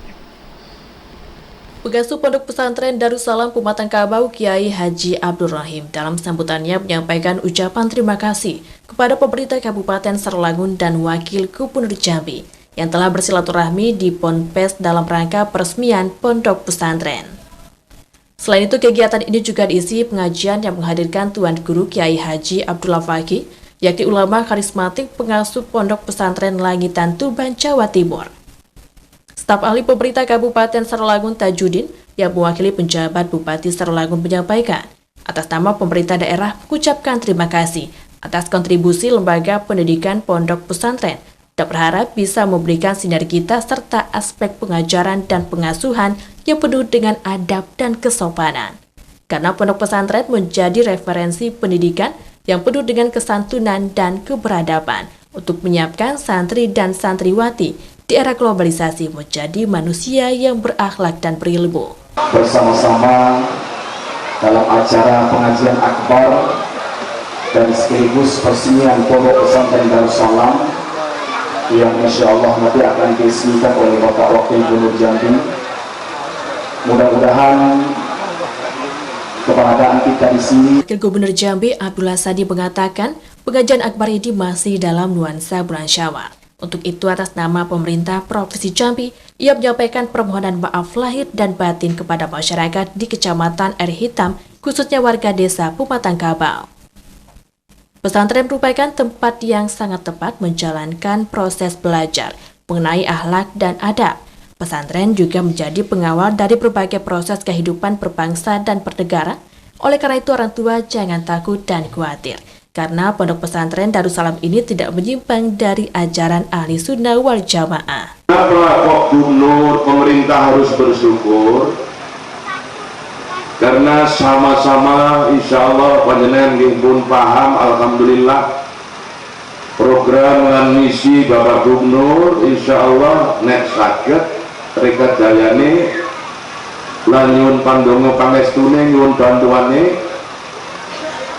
Pengasuh Pondok Pesantren Darussalam Pematang Kabau, Kiai Haji Abdul Rahim, dalam sambutannya menyampaikan ucapan terima kasih kepada pemerintah Kabupaten Sarawangun dan Wakil Gubernur Jambi yang telah bersilaturahmi di Ponpes dalam rangka peresmian Pondok Pesantren. Selain itu, kegiatan ini juga diisi pengajian yang menghadirkan Tuan Guru Kiai Haji Abdullah Fakih, yakni ulama karismatik pengasuh Pondok Pesantren Langitan Tuban, Jawa Timur. Staf ahli pemerintah Kabupaten Sarawangun Tajudin yang mewakili penjabat Bupati Sarawangun menyampaikan, atas nama pemerintah daerah mengucapkan terima kasih atas kontribusi lembaga pendidikan Pondok Pesantren dan berharap bisa memberikan sinergitas serta aspek pengajaran dan pengasuhan yang penuh dengan adab dan kesopanan. Karena Pondok Pesantren menjadi referensi pendidikan yang penuh dengan kesantunan dan keberadaban untuk menyiapkan santri dan santriwati di era globalisasi menjadi manusia yang berakhlak dan berilmu. Bersama-sama dalam acara pengajian akbar dan sekaligus peresmian Pondok Pesantren Darussalam yang insya Allah nanti akan diresmikan oleh Bapak Wakil Gubernur Jambi. Mudah-mudahan keberadaan kita di sini. Wakil Gubernur Jambi Abdullah Sadi mengatakan pengajian akbar ini masih dalam nuansa bulan Syawal. Untuk itu, atas nama pemerintah Provinsi Jambi, ia menyampaikan permohonan maaf lahir dan batin kepada masyarakat di Kecamatan Air Hitam, khususnya warga Desa Pematang Kabau. Pesantren merupakan tempat yang sangat tepat menjalankan proses belajar mengenai akhlak dan adab. Pesantren juga menjadi pengawal dari berbagai proses kehidupan berbangsa dan bernegara. Oleh karena itu, orang tua jangan takut dan khawatir, karena Pondok Pesantren Darussalam ini tidak menyimpang dari ajaran ahli sunnah wal jamaah. Kenapa Pak Gubernur, pemerintah harus bersyukur? Karena sama-sama insya Allah panjenengan pun paham, alhamdulillah program dan misi Bapak Gubernur insya Allah nek sakit rekat jayane lan nyuwun pandonga pangestune nyuwun bantuane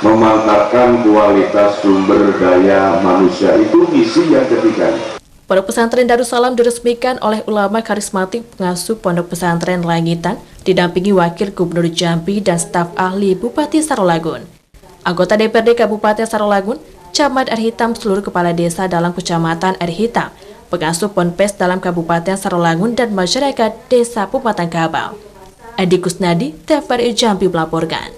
memantapkan kualitas sumber daya manusia. Itu misi yang ketiga. Pondok Pesantren Darussalam diresmikan oleh ulama karismatik pengasuh Pondok Pesantren Langitan didampingi Wakil Gubernur Jambi dan staf ahli Bupati Sarawangun. Anggota DPRD Kabupaten Sarawangun, Camat Air Hitam, seluruh kepala desa dalam Kecamatan Air Hitam, pengasuh Ponpes dalam Kabupaten Sarawangun dan masyarakat Desa Pematang Kabau. Adi Kusnadi, TVRI Jambi melaporkan.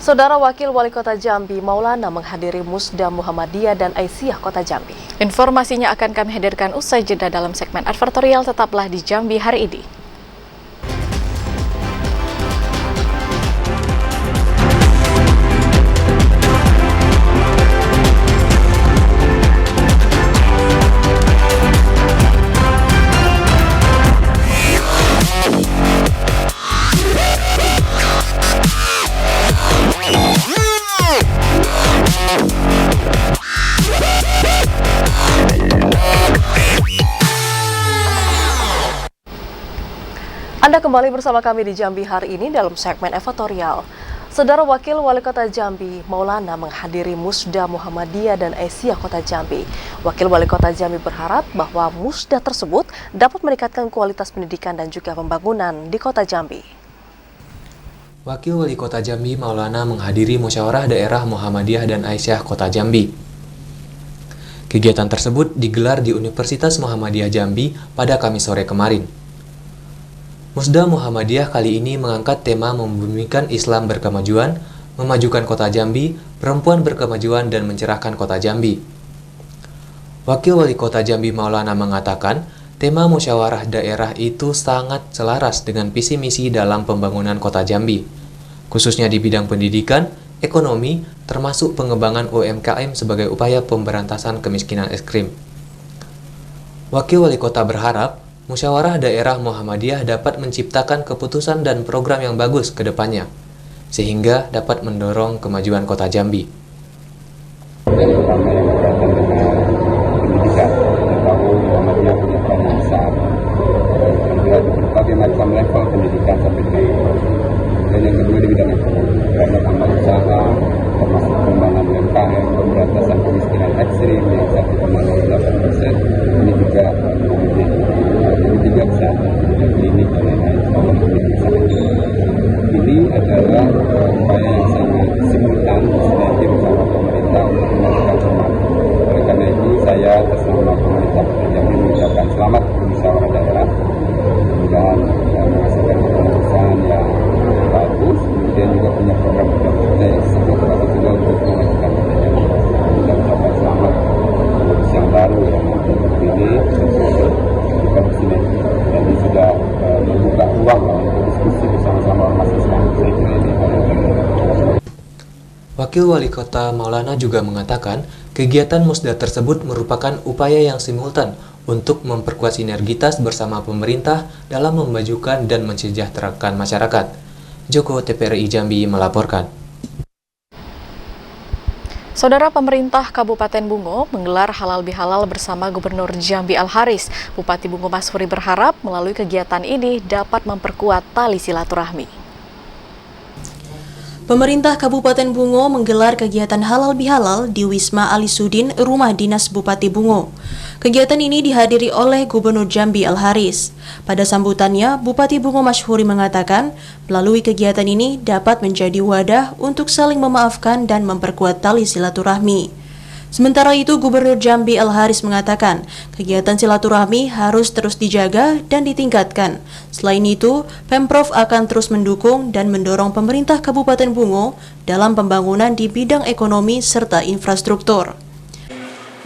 Saudara Wakil Wali Kota Jambi, Maulana, menghadiri Musda Muhammadiyah dan Aisyah Kota Jambi. Informasinya akan kami hadirkan usai jeda dalam segmen advertorial. Tetaplah di Jambi hari ini. Anda kembali bersama kami di Jambi hari ini dalam segmen advertorial. Saudara Wakil Wali Kota Jambi, Maulana, menghadiri Musda Muhammadiyah dan Aisyah Kota Jambi. Wakil Wali Kota Jambi berharap bahwa musda tersebut dapat meningkatkan kualitas pendidikan dan juga pembangunan di Kota Jambi. Wakil Wali Kota Jambi, Maulana, menghadiri Musyawarah Daerah Muhammadiyah dan Aisyah Kota Jambi. Kegiatan tersebut digelar di Universitas Muhammadiyah Jambi pada Kamis sore kemarin. Musda Muhammadiyah kali ini mengangkat tema membumikan Islam berkemajuan, memajukan Kota Jambi, perempuan berkemajuan, dan mencerahkan Kota Jambi. Wakil Wali Kota Jambi, Maulana, mengatakan tema musyawarah daerah itu sangat selaras dengan visi misi dalam pembangunan Kota Jambi, khususnya di bidang pendidikan, ekonomi, termasuk pengembangan UMKM sebagai upaya pemberantasan kemiskinan ekstrim. Wakil Wali Kota berharap Musyawarah Daerah Muhammadiyah dapat menciptakan keputusan dan program yang bagus ke depannya, sehingga dapat mendorong kemajuan Kota Jambi. Terutama yang berkaitan dengan pendidikan, kita tahu Muhammadiyah punya peran yang besar di berbagai macam level pendidikan sampai ke dan yang kedua di bidang ekonomi, karena tambah usaha, termasuk pengembangan UMKM, pemberantasan kemiskinan ekstrim yang 1,08%, ini juga kemudian juga bisa klinik dan lain-lain. Ini adalah upaya yang sangat simultan sinergi bersama pemerintah untuk melakukan semangat. Oleh karena itu saya atas nama pemerintah Kota Jambi mengucapkan selamat musyawarah daerah. Mudah-mudahan menghasilkan keputusan yang bagus, kemudian juga punya program yang sangat bagus juga untuk memajukan Kota Jambi. Kita ucapkan selamat yang baru yang terpilih kita bersinergi dan ini sudah membuka ruang untuk diskusi bersama-sama ormas Islam. Saya kira ini Wakil Wali Kota Maulana juga mengatakan kegiatan musda tersebut merupakan upaya yang simultan untuk memperkuat sinergitas bersama pemerintah dalam memajukan dan mensejahterakan masyarakat. Joko TPRI Jambi melaporkan. Saudara, pemerintah Kabupaten Bungo menggelar halal bihalal bersama Gubernur Jambi Al-Haris. Bupati Bungo Masfuri berharap melalui kegiatan ini dapat memperkuat tali silaturahmi. Pemerintah Kabupaten Bungo menggelar kegiatan halal bihalal di Wisma Alisudin, Rumah Dinas Bupati Bungo. Kegiatan ini dihadiri oleh Gubernur Jambi Al-Haris. Pada sambutannya, Bupati Bungo Masfuri mengatakan, melalui kegiatan ini dapat menjadi wadah untuk saling memaafkan dan memperkuat tali silaturahmi. Sementara itu, Gubernur Jambi Al-Haris mengatakan, kegiatan silaturahmi harus terus dijaga dan ditingkatkan. Selain itu, Pemprov akan terus mendukung dan mendorong pemerintah Kabupaten Bungo dalam pembangunan di bidang ekonomi serta infrastruktur.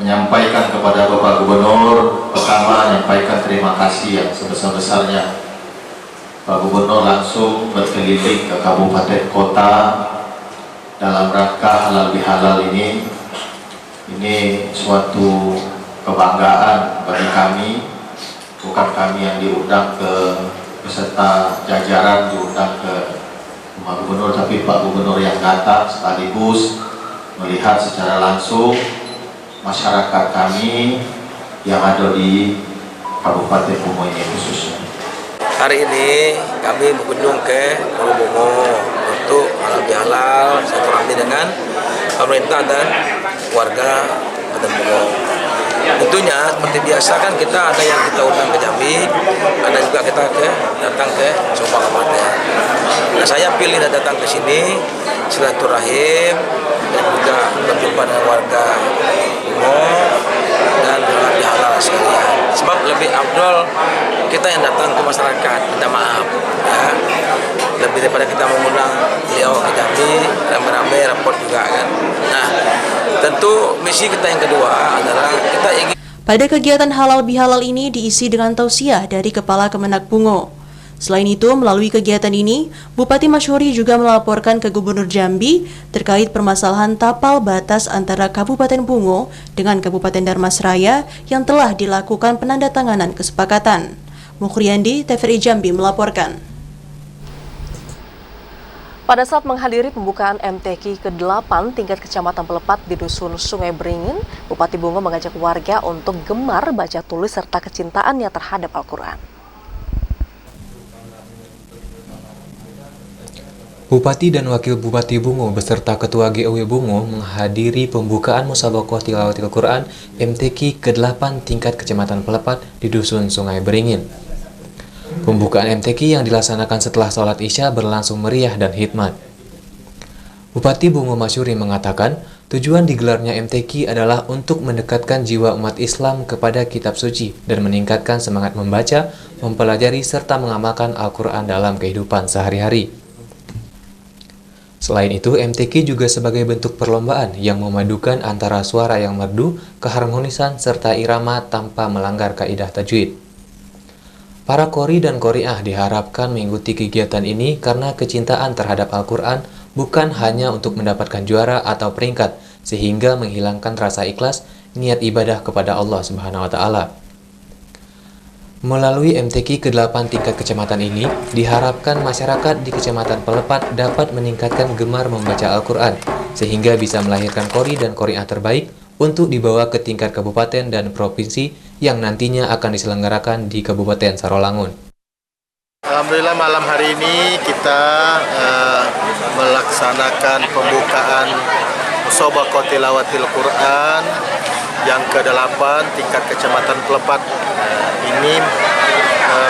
Menyampaikan kepada Bapak Gubernur, pertama menyampaikan terima kasih yang sebesar-besarnya. Pak Gubernur langsung berkeliling ke kabupaten kota dalam rangka halal bihalal ini. Ini suatu kebanggaan bagi kami, bukan kami yang diundang ke beserta jajaran diundang ke Pak Gubernur, tapi Pak Gubernur yang datang sekaligus melihat secara langsung masyarakat kami yang ada di Kabupaten Bungo ini khususnya. Hari ini kami berkunjung ke Pulau Bungo untuk halal bihalal silaturahmi dengan pemerintah dan warga Kabupaten Bungo. Tentunya seperti biasa kan kita ada yang kita undang ke Jambi, ada juga kita datang ke semua kabupaten. Nah, saya pilih datang ke sini silaturahim dan juga berjumpa dengan warga Bungo dan halal bihalal sekalian. Sebab lebih lebih afdol kita yang datang ke masyarakat minta maaf ya, lebih daripada kita mengundang beliau ke Jambi rame-rame raport juga kan. Nah, tentu misi kita yang kedua adalah kita ingin. Pada kegiatan halal bihalal ini diisi dengan tausiah dari Kepala Kemenak Bungo. Selain itu, melalui kegiatan ini, Bupati Masyhuri juga melaporkan ke Gubernur Jambi terkait permasalahan tapal batas antara Kabupaten Bungo dengan Kabupaten Dharmasraya yang telah dilakukan penandatanganan kesepakatan. Mukhriyandi, TVRI Jambi melaporkan. Pada saat menghadiri pembukaan MTQ ke-8 tingkat Kecamatan Pelepat di Dusun Sungai Beringin, Bupati Bungo mengajak warga untuk gemar baca tulis serta kecintaannya terhadap Al-Quran. Bupati dan Wakil Bupati Bungo beserta Ketua GOW Bungo menghadiri pembukaan Musabaqah Tilawatil Quran MTQ ke-8 tingkat Kecamatan Pelepat di Dusun Sungai Beringin. Pembukaan MTQ yang dilaksanakan setelah sholat Isya berlangsung meriah dan hikmat. Bupati Bungo Masyhuri mengatakan, tujuan digelarnya MTQ adalah untuk mendekatkan jiwa umat Islam kepada kitab suci dan meningkatkan semangat membaca, mempelajari, serta mengamalkan Al-Quran dalam kehidupan sehari-hari. Selain itu, MTQ juga sebagai bentuk perlombaan yang memadukan antara suara yang merdu, keharmonisan, serta irama tanpa melanggar kaidah tajwid. Para qori dan qoriah diharapkan mengikuti kegiatan ini karena kecintaan terhadap Al-Quran bukan hanya untuk mendapatkan juara atau peringkat, sehingga menghilangkan rasa ikhlas, niat ibadah kepada Allah Subhanahu wa Ta'ala. Melalui MTQ ke-8 tingkat kecamatan ini, diharapkan masyarakat di Kecamatan Pelepat dapat meningkatkan gemar membaca Al-Quran, sehingga bisa melahirkan qori dan qoriah terbaik untuk dibawa ke tingkat kabupaten dan provinsi yang nantinya akan diselenggarakan di Kabupaten Sarolangun. Alhamdulillah malam hari ini kita melaksanakan pembukaan Musabaqah Tilawatil Quran yang ke-8 tingkat Kecamatan Pelepat. Ini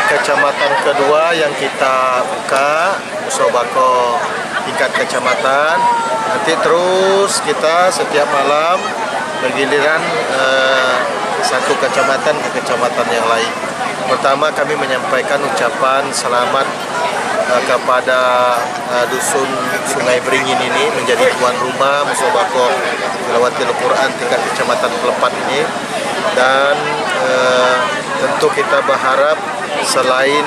kecamatan kedua yang kita buka Musabaqah tingkat kecamatan. Nanti terus kita setiap malam bergiliran satu kecamatan ke kecamatan yang lain. Pertama kami menyampaikan ucapan selamat kepada Dusun Sungai Beringin ini menjadi tuan rumah Musabaqah Tilawatil Quran tingkat Kecamatan Pelepat ini, dan tentu kita berharap selain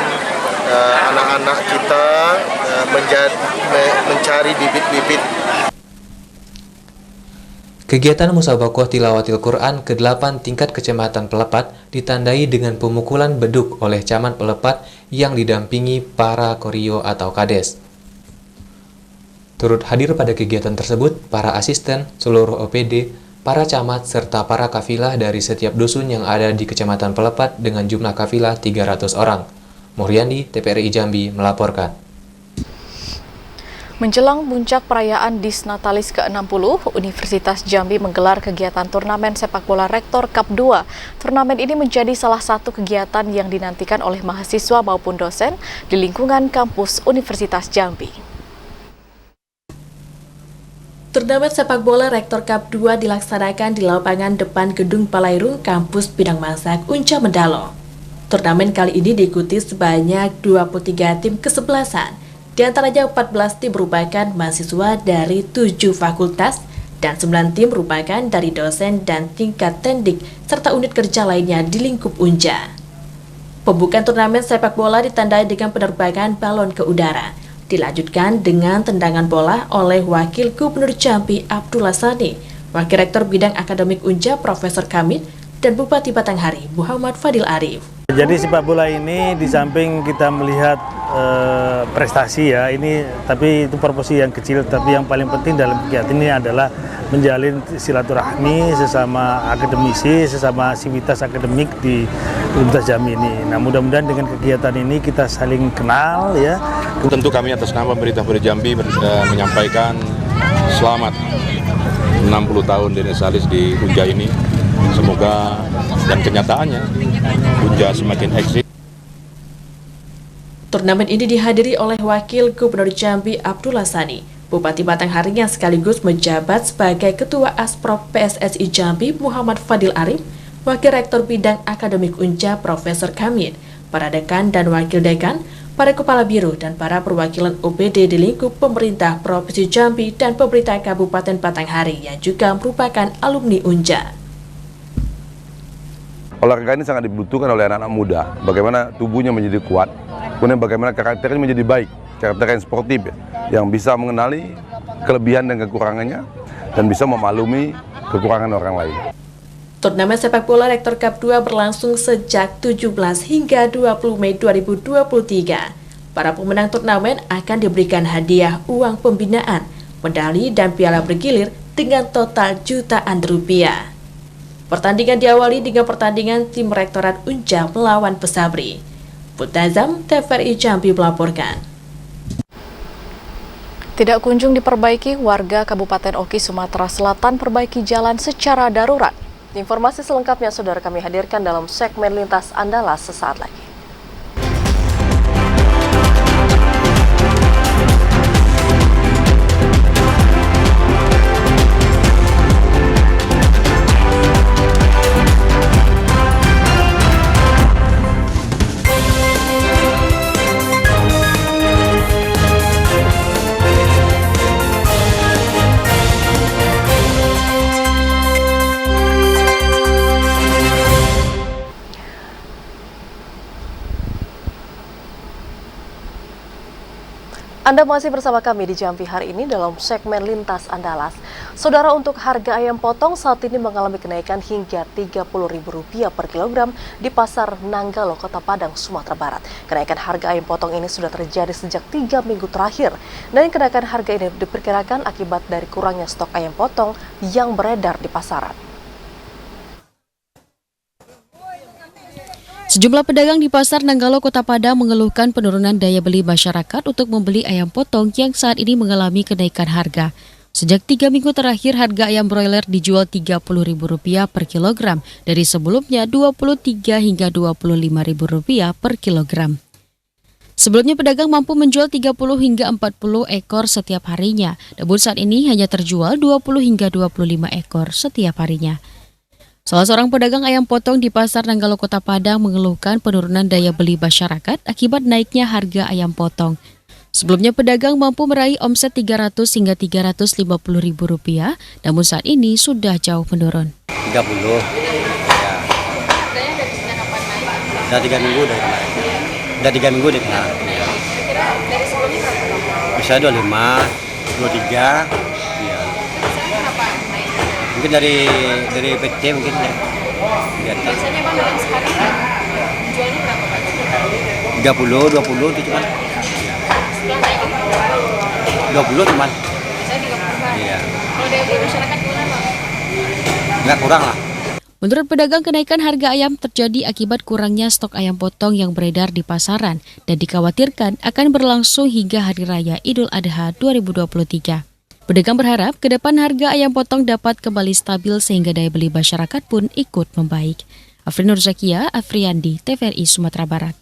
anak-anak kita mencari bibit-bibit. Kegiatan Musabaqah Tilawatil Quran ke-8 tingkat Kecamatan Pelepat ditandai dengan pemukulan beduk oleh Camat Pelepat yang didampingi para korio atau kades. Turut hadir pada kegiatan tersebut para asisten, seluruh OPD, para camat, serta para kafilah dari setiap dusun yang ada di Kecamatan Pelepat dengan jumlah kafilah 300 orang. Mukhriyandi, TVRI Jambi melaporkan. Menjelang puncak perayaan Disnatalis ke-60, Universitas Jambi menggelar kegiatan turnamen sepak bola Rektor Cup 2. Turnamen ini menjadi salah satu kegiatan yang dinantikan oleh mahasiswa maupun dosen di lingkungan kampus Universitas Jambi. Turnamen sepak bola Rektor Cup 2 dilaksanakan di lapangan depan Gedung Palairung Kampus Bidang Masak Unca Mendalo. Turnamen kali ini diikuti sebanyak 23 tim kesebelasan. Di antaranya 14 tim merupakan mahasiswa dari 7 fakultas dan 9 tim merupakan dari dosen dan tingkat tendik serta unit kerja lainnya di lingkup Unja. Pembukaan turnamen sepak bola ditandai dengan penerbangan balon ke udara. Dilanjutkan dengan tendangan bola oleh Wakil Gubernur Jambi Abdullah Sani, Wakil Rektor Bidang Akademik Unja Profesor Kamit, dan Bupati Batanghari Muhammad Fadil Arif. Jadi sepak bola ini di samping kita melihat prestasi ya, ini tapi itu proporsi yang kecil, tapi yang paling penting dalam kegiatan ini adalah menjalin silaturahmi sesama akademisi, sesama sivitas akademik di Universitas Jambi ini. Nah, mudah-mudahan dengan kegiatan ini kita saling kenal ya. Tentu kami atas nama pemerintah Jambi menyampaikan selamat 60 tahun Disnatalis di Unja ini. Semoga dan kenyataannya Unja semakin eksis. Turnamen ini dihadiri oleh Wakil Gubernur Jambi Abdullah Sani, Bupati Batanghari yang sekaligus menjabat sebagai Ketua Asprop PSSI Jambi Muhammad Fadil Arif, Wakil Rektor Bidang Akademik Unja Profesor Kamid, para dekan dan wakil dekan, para kepala biro dan para perwakilan OPD di lingkup pemerintah Provinsi Jambi dan pemerintah Kabupaten Batanghari yang juga merupakan alumni Unja. Olahraga ini sangat dibutuhkan oleh anak-anak muda. Bagaimana tubuhnya menjadi kuat, kemudian bagaimana karakternya menjadi baik, karakter yang sportif yang bisa mengenali kelebihan dan kekurangannya dan bisa memaklumi kekurangan orang lain. Turnamen sepak bola Rektor Cup 2 berlangsung sejak 17 hingga 20 Mei 2023. Para pemenang turnamen akan diberikan hadiah uang pembinaan, medali dan piala bergilir dengan total jutaan rupiah. Pertandingan diawali dengan pertandingan tim Rektorat Unja melawan Pesabri. Putazam, TVRI Jambi melaporkan. Tidak kunjung diperbaiki, warga Kabupaten Oki, Sumatera Selatan perbaiki jalan secara darurat. Informasi selengkapnya saudara kami hadirkan dalam segmen Lintas Andalas sesaat lagi. Anda masih bersama kami di Jambi hari ini dalam segmen Lintas Andalas. Saudara, untuk harga ayam potong saat ini mengalami kenaikan hingga Rp30.000 per kilogram di Pasar Nanggalo, Kota Padang, Sumatera Barat. Kenaikan harga ayam potong ini sudah terjadi sejak 3 minggu terakhir. Dan kenaikan harga ini diperkirakan akibat dari kurangnya stok ayam potong yang beredar di pasaran. Sejumlah pedagang di Pasar Nanggalo, Kota Padang mengeluhkan penurunan daya beli masyarakat untuk membeli ayam potong yang saat ini mengalami kenaikan harga. Sejak 3 minggu terakhir, harga ayam broiler dijual Rp30.000 per kilogram dari sebelumnya Rp23 hingga Rp25.000 per kilogram. Sebelumnya pedagang mampu menjual 30 hingga 40 ekor setiap harinya, namun saat ini hanya terjual 20 hingga 25 ekor setiap harinya. Salah seorang pedagang ayam potong di Pasar Nanggalo, Kota Padang mengeluhkan penurunan daya beli masyarakat akibat naiknya harga ayam potong. Sebelumnya pedagang mampu meraih omset Rp300 hingga Rp350.000, namun saat ini sudah jauh menurun. 30, ya. Udah 3 minggu udah kemarin. Udah 3 minggu udah kena. Ya. Dari sebelumnya berapa? Bisa 25, 23. Mungkin dari PT mungkin ya. Biasanya Bang dalam sehari jualnya berapa Pak? 30, 20 itu cuman. Setelah naik itu 20 cuman. Biasanya 30. Iya. Kalau daya beli masyarakat gimana Bang? Nggak kurang lah. Menurut pedagang, kenaikan harga ayam terjadi akibat kurangnya stok ayam potong yang beredar di pasaran dan dikhawatirkan akan berlangsung hingga Hari Raya Idul Adha 2023. Pedagang berharap ke depan harga ayam potong dapat kembali stabil sehingga daya beli masyarakat pun ikut membaik. Afrin Nurzakia, Afriandi, TVRI Sumatera Barat.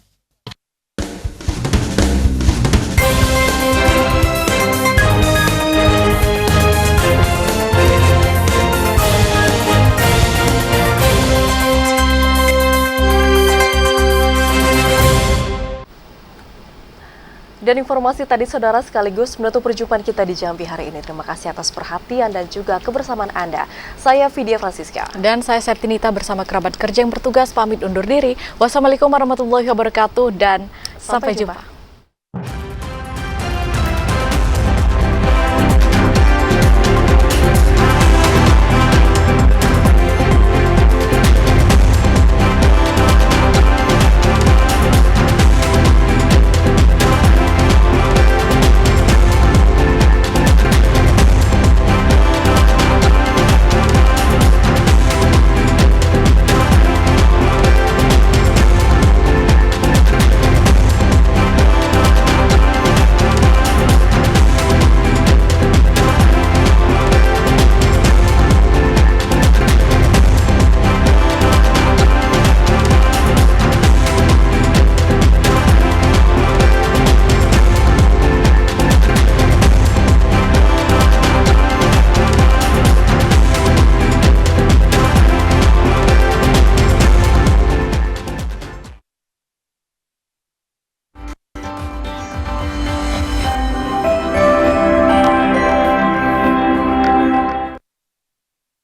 Dan informasi tadi saudara sekaligus menutup perjumpaan kita di Jambi hari ini. Terima kasih atas perhatian dan juga kebersamaan Anda. Saya Vidya Francisca. Dan saya Septinita bersama kerabat kerja yang bertugas pamit undur diri. Wassalamualaikum warahmatullahi wabarakatuh dan sampai jumpa.